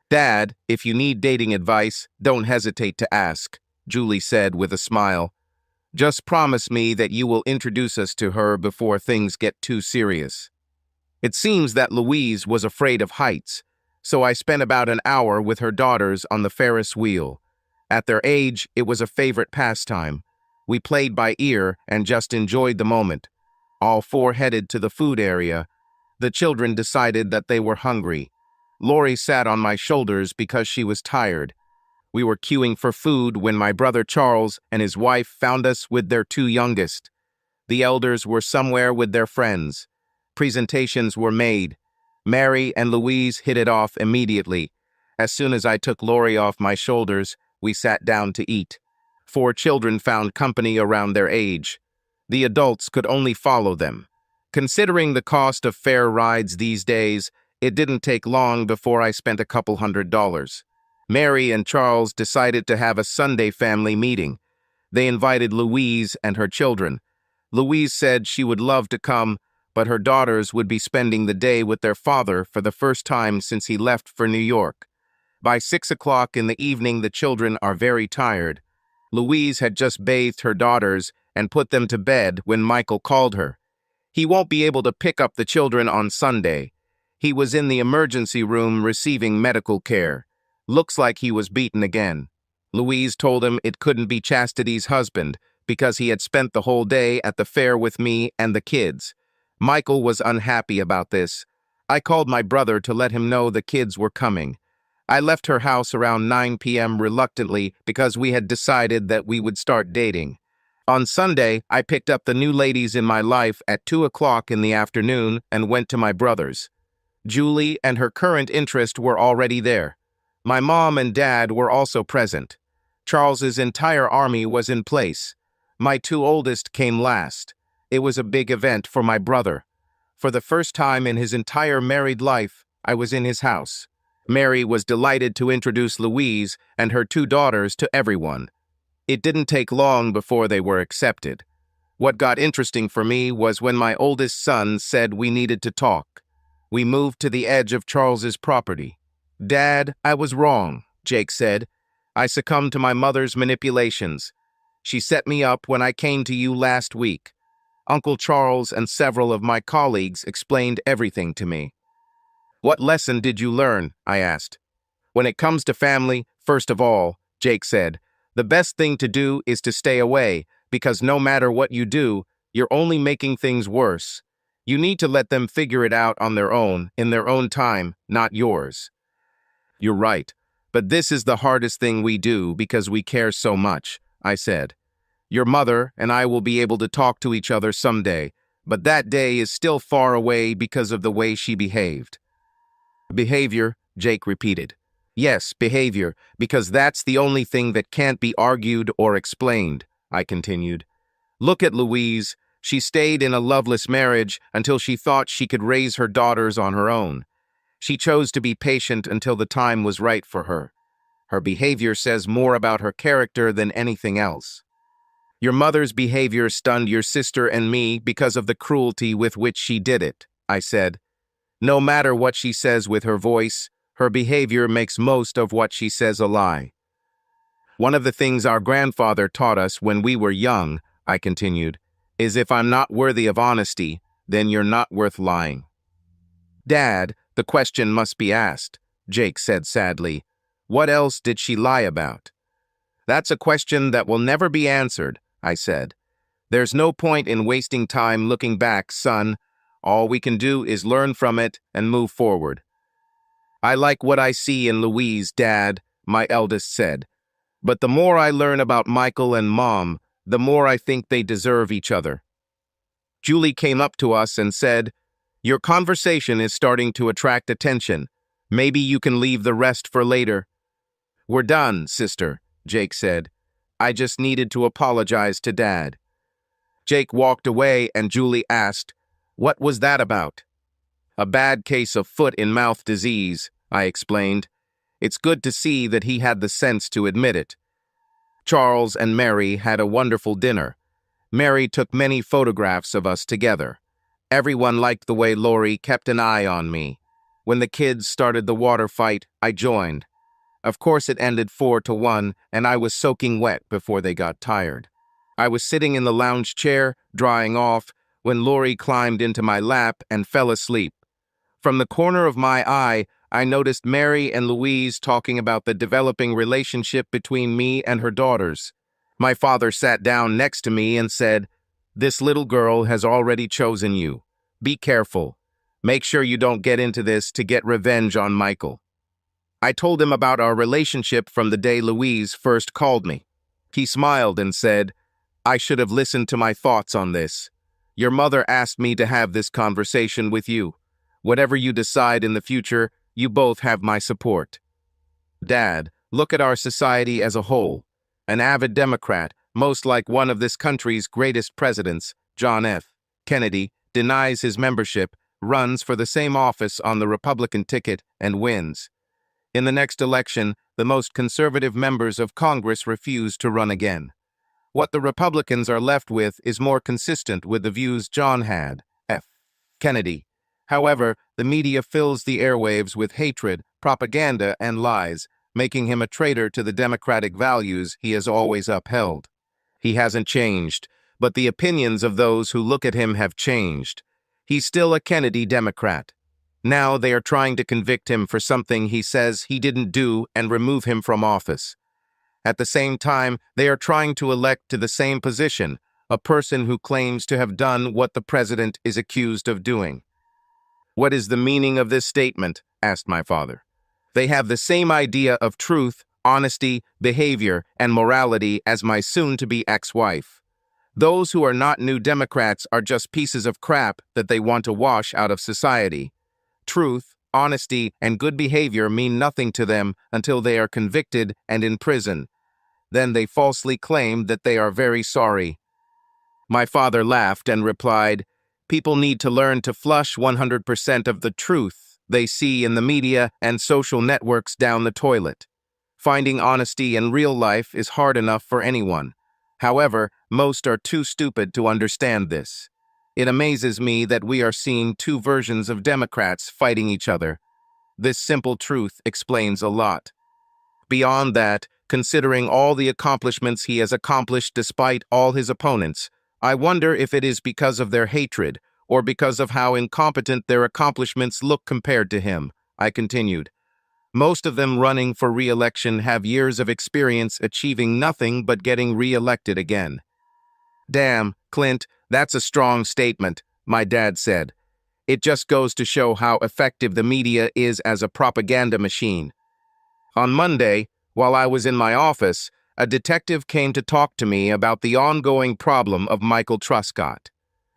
Dad, if you need dating advice, don't hesitate to ask," Julie said with a smile. Just promise me that you will introduce us to her before things get too serious. It seems that Louise was afraid of heights, so I spent about an hour with her daughters on the Ferris wheel. At their age, it was a favorite pastime. We played by ear and just enjoyed the moment. All four headed to the food area. The children decided that they were hungry. Lori sat on my shoulders because she was tired. We were queuing for food when my brother Charles and his wife found us with their two youngest. The elders were somewhere with their friends. Presentations were made. Mary and Louise hit it off immediately. As soon as I took Lori off my shoulders, we sat down to eat. Four children found company around their age. The adults could only follow them. Considering the cost of fare rides these days, it didn't take long before I spent a couple $100. Mary and Charles decided to have a Sunday family meeting. They invited Louise and her children. Louise said she would love to come, but her daughters would be spending the day with their father for the first time since he left for New York. By 6 o'clock in the evening, the children are very tired. Louise had just bathed her daughters and put them to bed when Michael called her. He won't be able to pick up the children on Sunday. He was in the emergency room receiving medical care. Looks like he was beaten again. Louise told him it couldn't be Chastity's husband because he had spent the whole day at the fair with me and the kids. Michael was unhappy about this. I called my brother to let him know the kids were coming. I left her house around 9 p.m. reluctantly because we had decided that we would start dating. On Sunday, I picked up the new ladies in my life at 2 o'clock in the afternoon and went to my brother's. Julie and her current interest were already there. My mom and dad were also present. Charles's entire army was in place. My two oldest came last. It was a big event for my brother. For the first time in his entire married life, I was in his house. Mary was delighted to introduce Louise and her two daughters to everyone. It didn't take long before they were accepted. What got interesting for me was when my oldest son said we needed to talk. We moved to the edge of Charles's property. "Dad, I was wrong," Jake said. "I succumbed to my mother's manipulations. She set me up when I came to you last week." Uncle Charles and several of my colleagues explained everything to me. "What lesson did you learn?" I asked. "When it comes to family, first of all," Jake said, "the best thing to do is to stay away, because no matter what you do, you're only making things worse. You need to let them figure it out on their own, in their own time, not yours." "You're right, but this is the hardest thing we do because we care so much," I said. "Your mother and I will be able to talk to each other someday, but that day is still far away because of the way she behaved." "Behavior," Jake repeated. "Yes, behavior, because that's the only thing that can't be argued or explained," I continued. "Look at Louise. She stayed in a loveless marriage until she thought she could raise her daughters on her own. She chose to be patient until the time was right for her. Her behavior says more about her character than anything else. Your mother's behavior stunned your sister and me because of the cruelty with which she did it," I said. "No matter what she says with her voice, her behavior makes most of what she says a lie. One of the things our grandfather taught us when we were young," I continued, "is if I'm not worthy of honesty, then you're not worth lying." "Dad, the question must be asked," Jake said sadly. "What else did she lie about?" "That's a question that will never be answered," I said. "There's no point in wasting time looking back, son. All we can do is learn from it and move forward." "I like what I see in Louise, Dad," my eldest said. "But the more I learn about Michael and Mom, the more I think they deserve each other." Julie came up to us and said, "Your conversation is starting to attract attention. Maybe you can leave the rest for later." "We're done, sister," Jake said. "I just needed to apologize to Dad." Jake walked away and Julie asked, "What was that about?" "A bad case of foot-and-mouth disease," I explained. "It's good to see that he had the sense to admit it." Charles and Mary had a wonderful dinner. Mary took many photographs of us together. Everyone liked the way Lori kept an eye on me. When the kids started the water fight, I joined. Of course it ended 4-1, and I was soaking wet before they got tired. I was sitting in the lounge chair, drying off, when Lori climbed into my lap and fell asleep. From the corner of my eye, I noticed Mary and Louise talking about the developing relationship between me and her daughters. My father sat down next to me and said, "This little girl has already chosen you. Be careful. Make sure you don't get into this to get revenge on Michael." I told him about our relationship from the day Louise first called me. He smiled and said, "I should have listened to my thoughts on this. Your mother asked me to have this conversation with you. Whatever you decide in the future, you both have my support." Dad, look at our society as a whole. An avid Democrat, most like one of this country's greatest presidents, John F. Kennedy, denies his membership, runs for the same office on the Republican ticket, and wins. In the next election, the most conservative members of Congress refuse to run again. What the Republicans are left with is more consistent with the views John had, F. Kennedy. However, the media fills the airwaves with hatred, propaganda, and lies, making him a traitor to the democratic values he has always upheld. He hasn't changed, but the opinions of those who look at him have changed. He's still a Kennedy Democrat. Now they are trying to convict him for something he says he didn't do and remove him from office. At the same time, they are trying to elect to the same position a person who claims to have done what the president is accused of doing. "What is the meaning of this statement?" asked my father. "They have the same idea of truth, honesty, behavior, and morality as my soon-to-be ex-wife. Those who are not New Democrats are just pieces of crap that they want to wash out of society. Truth, honesty, and good behavior mean nothing to them until they are convicted and in prison. Then they falsely claim that they are very sorry." My father laughed and replied, "People need to learn to flush 100% of the truth they see in the media and social networks down the toilet. Finding honesty in real life is hard enough for anyone. However, most are too stupid to understand this. It amazes me that we are seeing two versions of Democrats fighting each other. This simple truth explains a lot. Beyond that, considering all the accomplishments he has accomplished despite all his opponents, I wonder if it is because of their hatred or because of how incompetent their accomplishments look compared to him," I continued. "Most of them running for re-election have years of experience achieving nothing but getting re-elected again." "Damn, Clint, that's a strong statement," my dad said. "It just goes to show how effective the media is as a propaganda machine." On Monday, while I was in my office, a detective came to talk to me about the ongoing problem of Michael Truscott.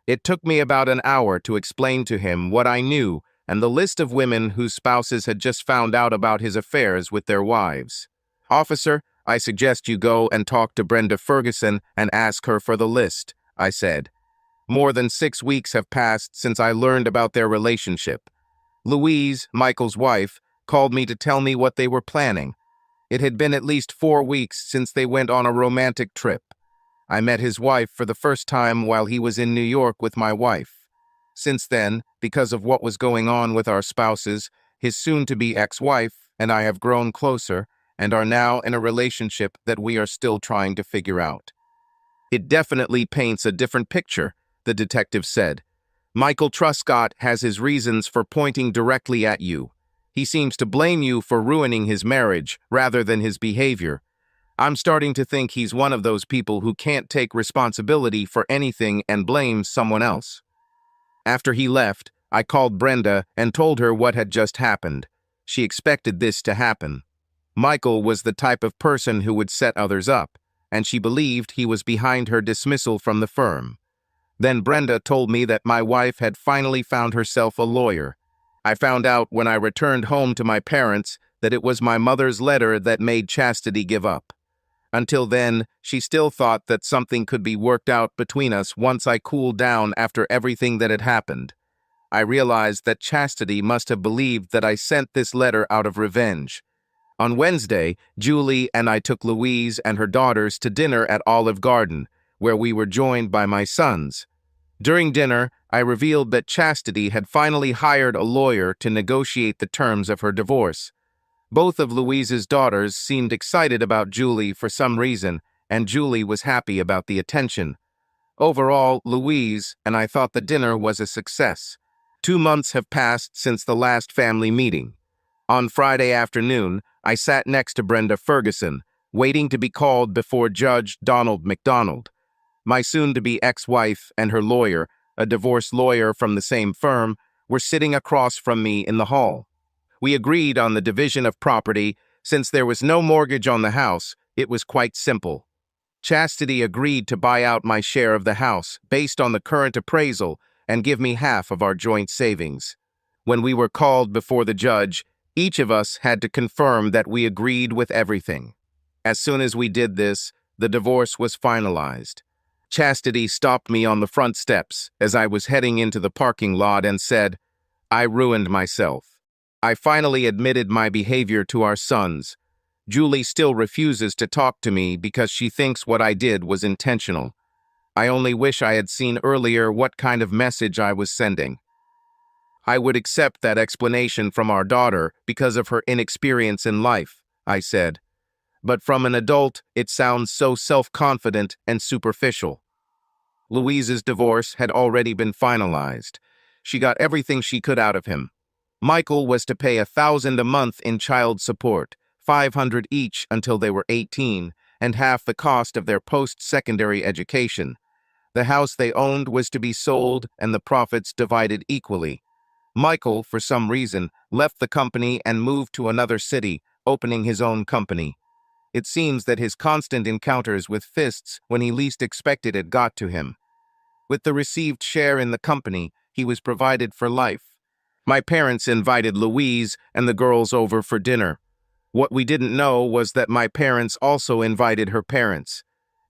It took me about an hour to explain to him what I knew and the list of women whose spouses had just found out about his affairs with their wives. "Officer, I suggest you go and talk to Brenda Ferguson and ask her for the list," I said. More than 6 weeks have passed since I learned about their relationship. Louise, Michael's wife, called me to tell me what they were planning. It had been at least 4 weeks since they went on a romantic trip. I met his wife for the first time while he was in New York with my wife. Since then, because of what was going on with our spouses, his soon-to-be ex-wife and I have grown closer and are now in a relationship that we are still trying to figure out. "It definitely paints a different picture," the detective said. "Michael Truscott has his reasons for pointing directly at you. He seems to blame you for ruining his marriage rather than his behavior. I'm starting to think he's one of those people who can't take responsibility for anything and blames someone else." After he left, I called Brenda and told her what had just happened. She expected this to happen. Michael was the type of person who would set others up, and she believed he was behind her dismissal from the firm. Then Brenda told me that my wife had finally found herself a lawyer. I found out when I returned home to my parents that it was my mother's letter that made Chastity give up. Until then, she still thought that something could be worked out between us once I cooled down after everything that had happened. I realized that Chastity must have believed that I sent this letter out of revenge. On Wednesday, Julie and I took Louise and her daughters to dinner at Olive Garden, where we were joined by my sons. During dinner, I revealed that Chastity had finally hired a lawyer to negotiate the terms of her divorce. Both of Louise's daughters seemed excited about Julie for some reason, and Julie was happy about the attention. Overall, Louise and I thought the dinner was a success. 2 months have passed since the last family meeting. On Friday afternoon, I sat next to Brenda Ferguson, waiting to be called before Judge Donald McDonald. My soon-to-be ex-wife and her lawyer, a divorce lawyer from the same firm, were sitting across from me in the hall. We agreed on the division of property. Since there was no mortgage on the house, it was quite simple. Chastity agreed to buy out my share of the house based on the current appraisal and give me half of our joint savings. When we were called before the judge, each of us had to confirm that we agreed with everything. As soon as we did this, the divorce was finalized. Chastity stopped me on the front steps as I was heading into the parking lot and said, "I ruined myself. I finally admitted my behavior to our sons. Julie still refuses to talk to me because she thinks what I did was intentional. I only wish I had seen earlier what kind of message I was sending." "I would accept that explanation from our daughter because of her inexperience in life," I said. "But from an adult, it sounds so self-confident and superficial." Louise's divorce had already been finalized. She got everything she could out of him. Michael was to pay $1,000 a month in child support, $500 each until they were 18, and half the cost of their post-secondary education. The house they owned was to be sold and the profits divided equally. Michael, for some reason, left the company and moved to another city, opening his own company. It seems that his constant encounters with fists when he least expected it got to him. With the received share in the company, he was provided for life. My parents invited Louise and the girls over for dinner. What we didn't know was that my parents also invited her parents.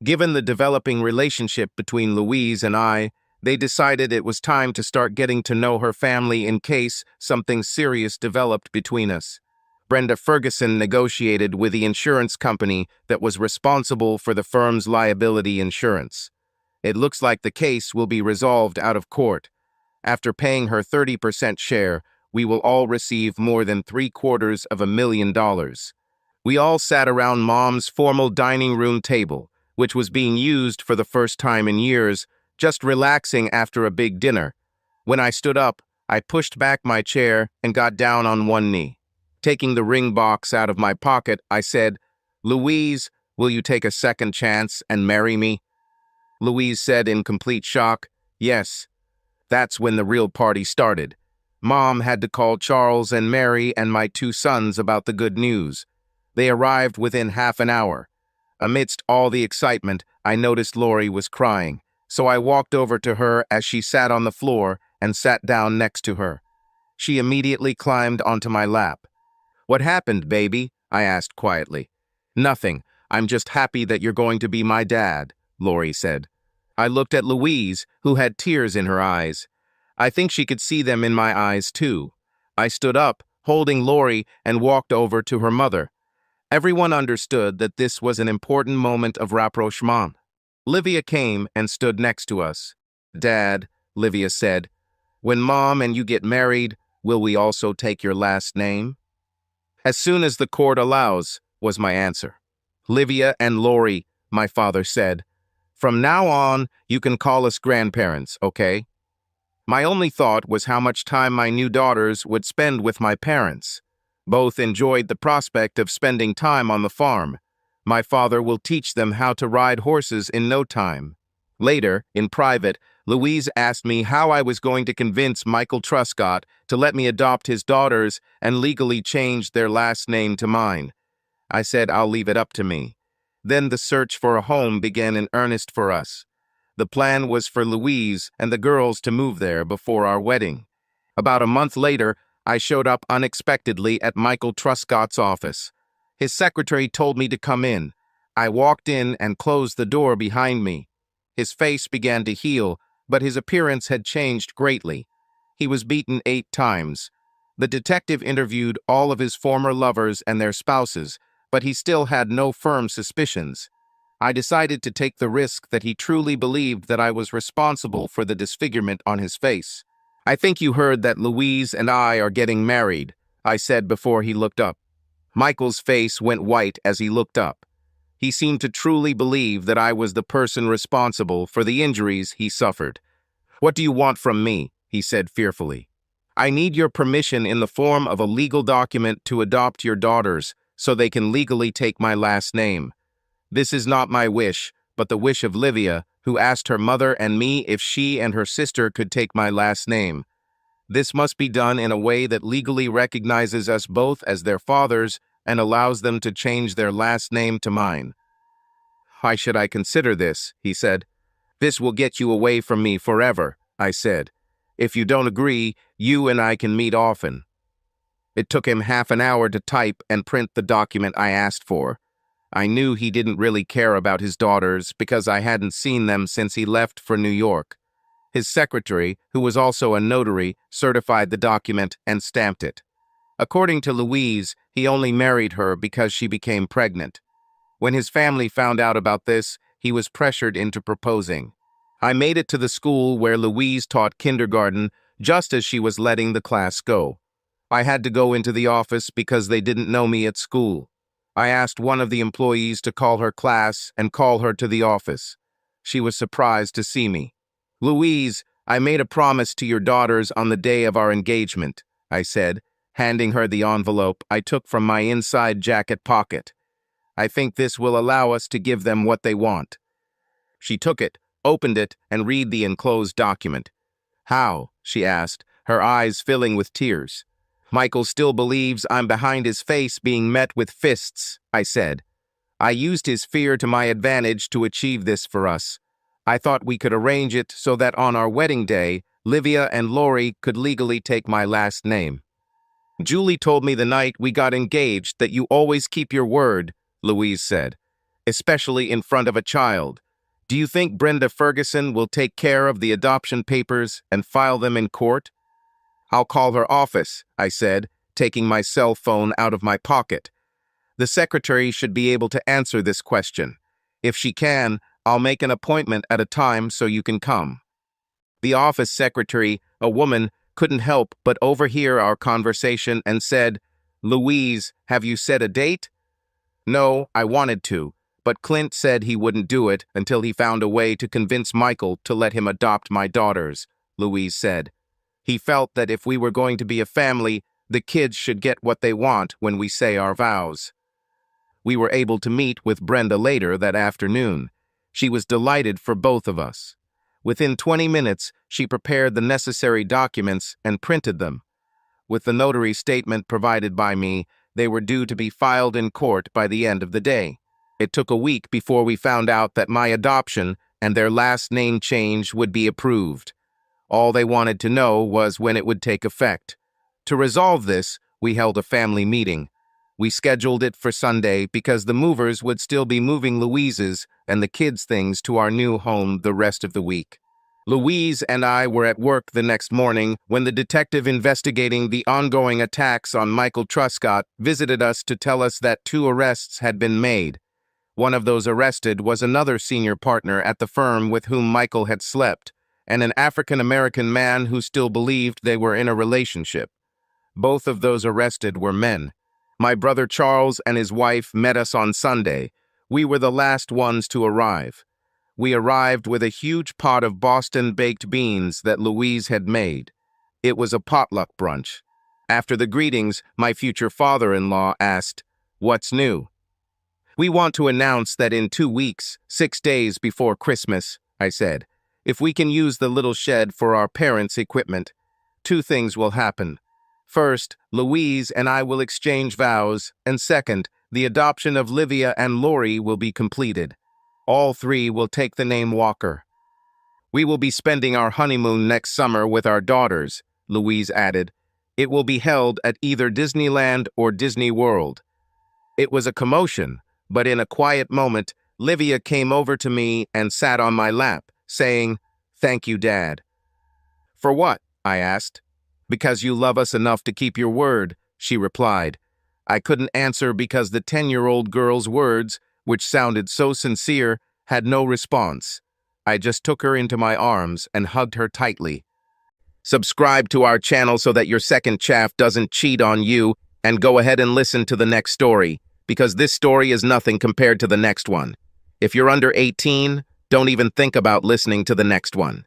Given the developing relationship between Louise and I, they decided it was time to start getting to know her family in case something serious developed between us. Brenda Ferguson negotiated with the insurance company that was responsible for the firm's liability insurance. It looks like the case will be resolved out of court. After paying her 30% share, we will all receive more than $750,000. We all sat around Mom's formal dining room table, which was being used for the first time in years, just relaxing after a big dinner. When I stood up, I pushed back my chair and got down on one knee. Taking the ring box out of my pocket, I said, "Louise, will you take a second chance and marry me?" Louise said in complete shock, "Yes." That's when the real party started. Mom had to call Charles and Mary and my 2 sons about the good news. They arrived within half an hour. Amidst all the excitement, I noticed Lori was crying, so I walked over to her as she sat on the floor and sat down next to her. She immediately climbed onto my lap. "What happened, baby?" I asked quietly. "Nothing. I'm just happy that you're going to be my dad," Lori said. I looked at Louise, who had tears in her eyes. I think she could see them in my eyes, too. I stood up, holding Lori, and walked over to her mother. Everyone understood that this was an important moment of rapprochement. Livia came and stood next to us. "Dad," Livia said, "when Mom and you get married, will we also take your last name?" "As soon as the court allows," was my answer. "Livia and Lori," my father said, "from now on, you can call us grandparents, okay?" My only thought was how much time my new daughters would spend with my parents. Both enjoyed the prospect of spending time on the farm. My father will teach them how to ride horses in no time. Later, in private, Louise asked me how I was going to convince Michael Truscott to let me adopt his daughters and legally change their last name to mine. I said I'll leave it up to me. Then the search for a home began in earnest for us. The plan was for Louise and the girls to move there before our wedding. About a month later, I showed up unexpectedly at Michael Truscott's office. His secretary told me to come in. I walked in and closed the door behind me. His face began to heal, but his appearance had changed greatly. He was beaten 8 times. The detective interviewed all of his former lovers and their spouses, but he still had no firm suspicions. I decided to take the risk that he truly believed that I was responsible for the disfigurement on his face. "I think you heard that Louise and I are getting married," I said before he looked up. Michael's face went white as he looked up. He seemed to truly believe that I was the person responsible for the injuries he suffered. "What do you want from me?" he said fearfully. "I need your permission in the form of a legal document to adopt your daughters so they can legally take my last name. This is not my wish, but the wish of Livia, who asked her mother and me if she and her sister could take my last name. This must be done in a way that legally recognizes us both as their fathers and allows them to change their last name to mine." "Why should I consider this?" he said. "This will get you away from me forever," I said. "If you don't agree, you and I can meet often." It took him half an hour to type and print the document I asked for. I knew he didn't really care about his daughters because I hadn't seen them since he left for New York. His secretary, who was also a notary, certified the document and stamped it. According to Louise, he only married her because she became pregnant. When his family found out about this, he was pressured into proposing. I made it to the school where Louise taught kindergarten just as she was letting the class go. I had to go into the office because they didn't know me at school. I asked one of the employees to call her class and call her to the office. She was surprised to see me. "Louise, I made a promise to your daughters on the day of our engagement," I said, handing her the envelope I took from my inside jacket pocket. "I think this will allow us to give them what they want." She took it, opened it, and read the enclosed document. "How?" she asked, her eyes filling with tears. "Michael still believes I'm behind his face being met with fists," I said. "I used his fear to my advantage to achieve this for us. I thought we could arrange it so that on our wedding day, Livia and Lori could legally take my last name." "Julie told me the night we got engaged that you always keep your word," Louise said, "especially in front of a child. Do you think Brenda Ferguson will take care of the adoption papers and file them in court?" "I'll call her office," I said, taking my cell phone out of my pocket. "The secretary should be able to answer this question. If she can, I'll make an appointment at a time so you can come." The office secretary, a woman, couldn't help but overhear our conversation and said, "Louise, have you set a date?" "No, I wanted to, but Clint said he wouldn't do it until he found a way to convince Michael to let him adopt my daughters," Louise said. "He felt that if we were going to be a family, the kids should get what they want when we say our vows." We were able to meet with Brenda later that afternoon. She was delighted for both of us. Within 20 minutes, she prepared the necessary documents and printed them. With the notary statement provided by me, they were due to be filed in court by the end of the day. It took a week before we found out that my adoption and their last name change would be approved. All they wanted to know was when it would take effect. To resolve this, we held a family meeting. We scheduled it for Sunday because the movers would still be moving Louise's and the kids' things to our new home the rest of the week. Louise and I were at work the next morning when the detective investigating the ongoing attacks on Michael Truscott visited us to tell us that 2 arrests had been made. One of those arrested was another senior partner at the firm with whom Michael had slept, and an African-American man who still believed they were in a relationship. Both of those arrested were men. My brother Charles and his wife met us on Sunday. We were the last ones to arrive. We arrived with a huge pot of Boston baked beans that Louise had made. It was a potluck brunch. After the greetings, my future father-in-law asked, "What's new?" "We want to announce that in 2 weeks, 6 days before Christmas," I said, "if we can use the little shed for our parents' equipment, 2 things will happen. First, Louise and I will exchange vows, and second, the adoption of Livia and Lori will be completed. All 3 will take the name Walker. We will be spending our honeymoon next summer with our daughters," Louise added. "It will be held at either Disneyland or Disney World." It was a commotion, but in a quiet moment, Livia came over to me and sat on my lap, saying, "Thank you, Dad." "For what?" I asked. "Because you love us enough to keep your word," she replied. I couldn't answer because the 10-year-old girl's words, which sounded so sincere, had no response. I just took her into my arms and hugged her tightly. Subscribe to our channel so that your second chaff doesn't cheat on you. And go ahead and listen to the next story, because this story is nothing compared to the next one. If you're under 18, don't even think about listening to the next one.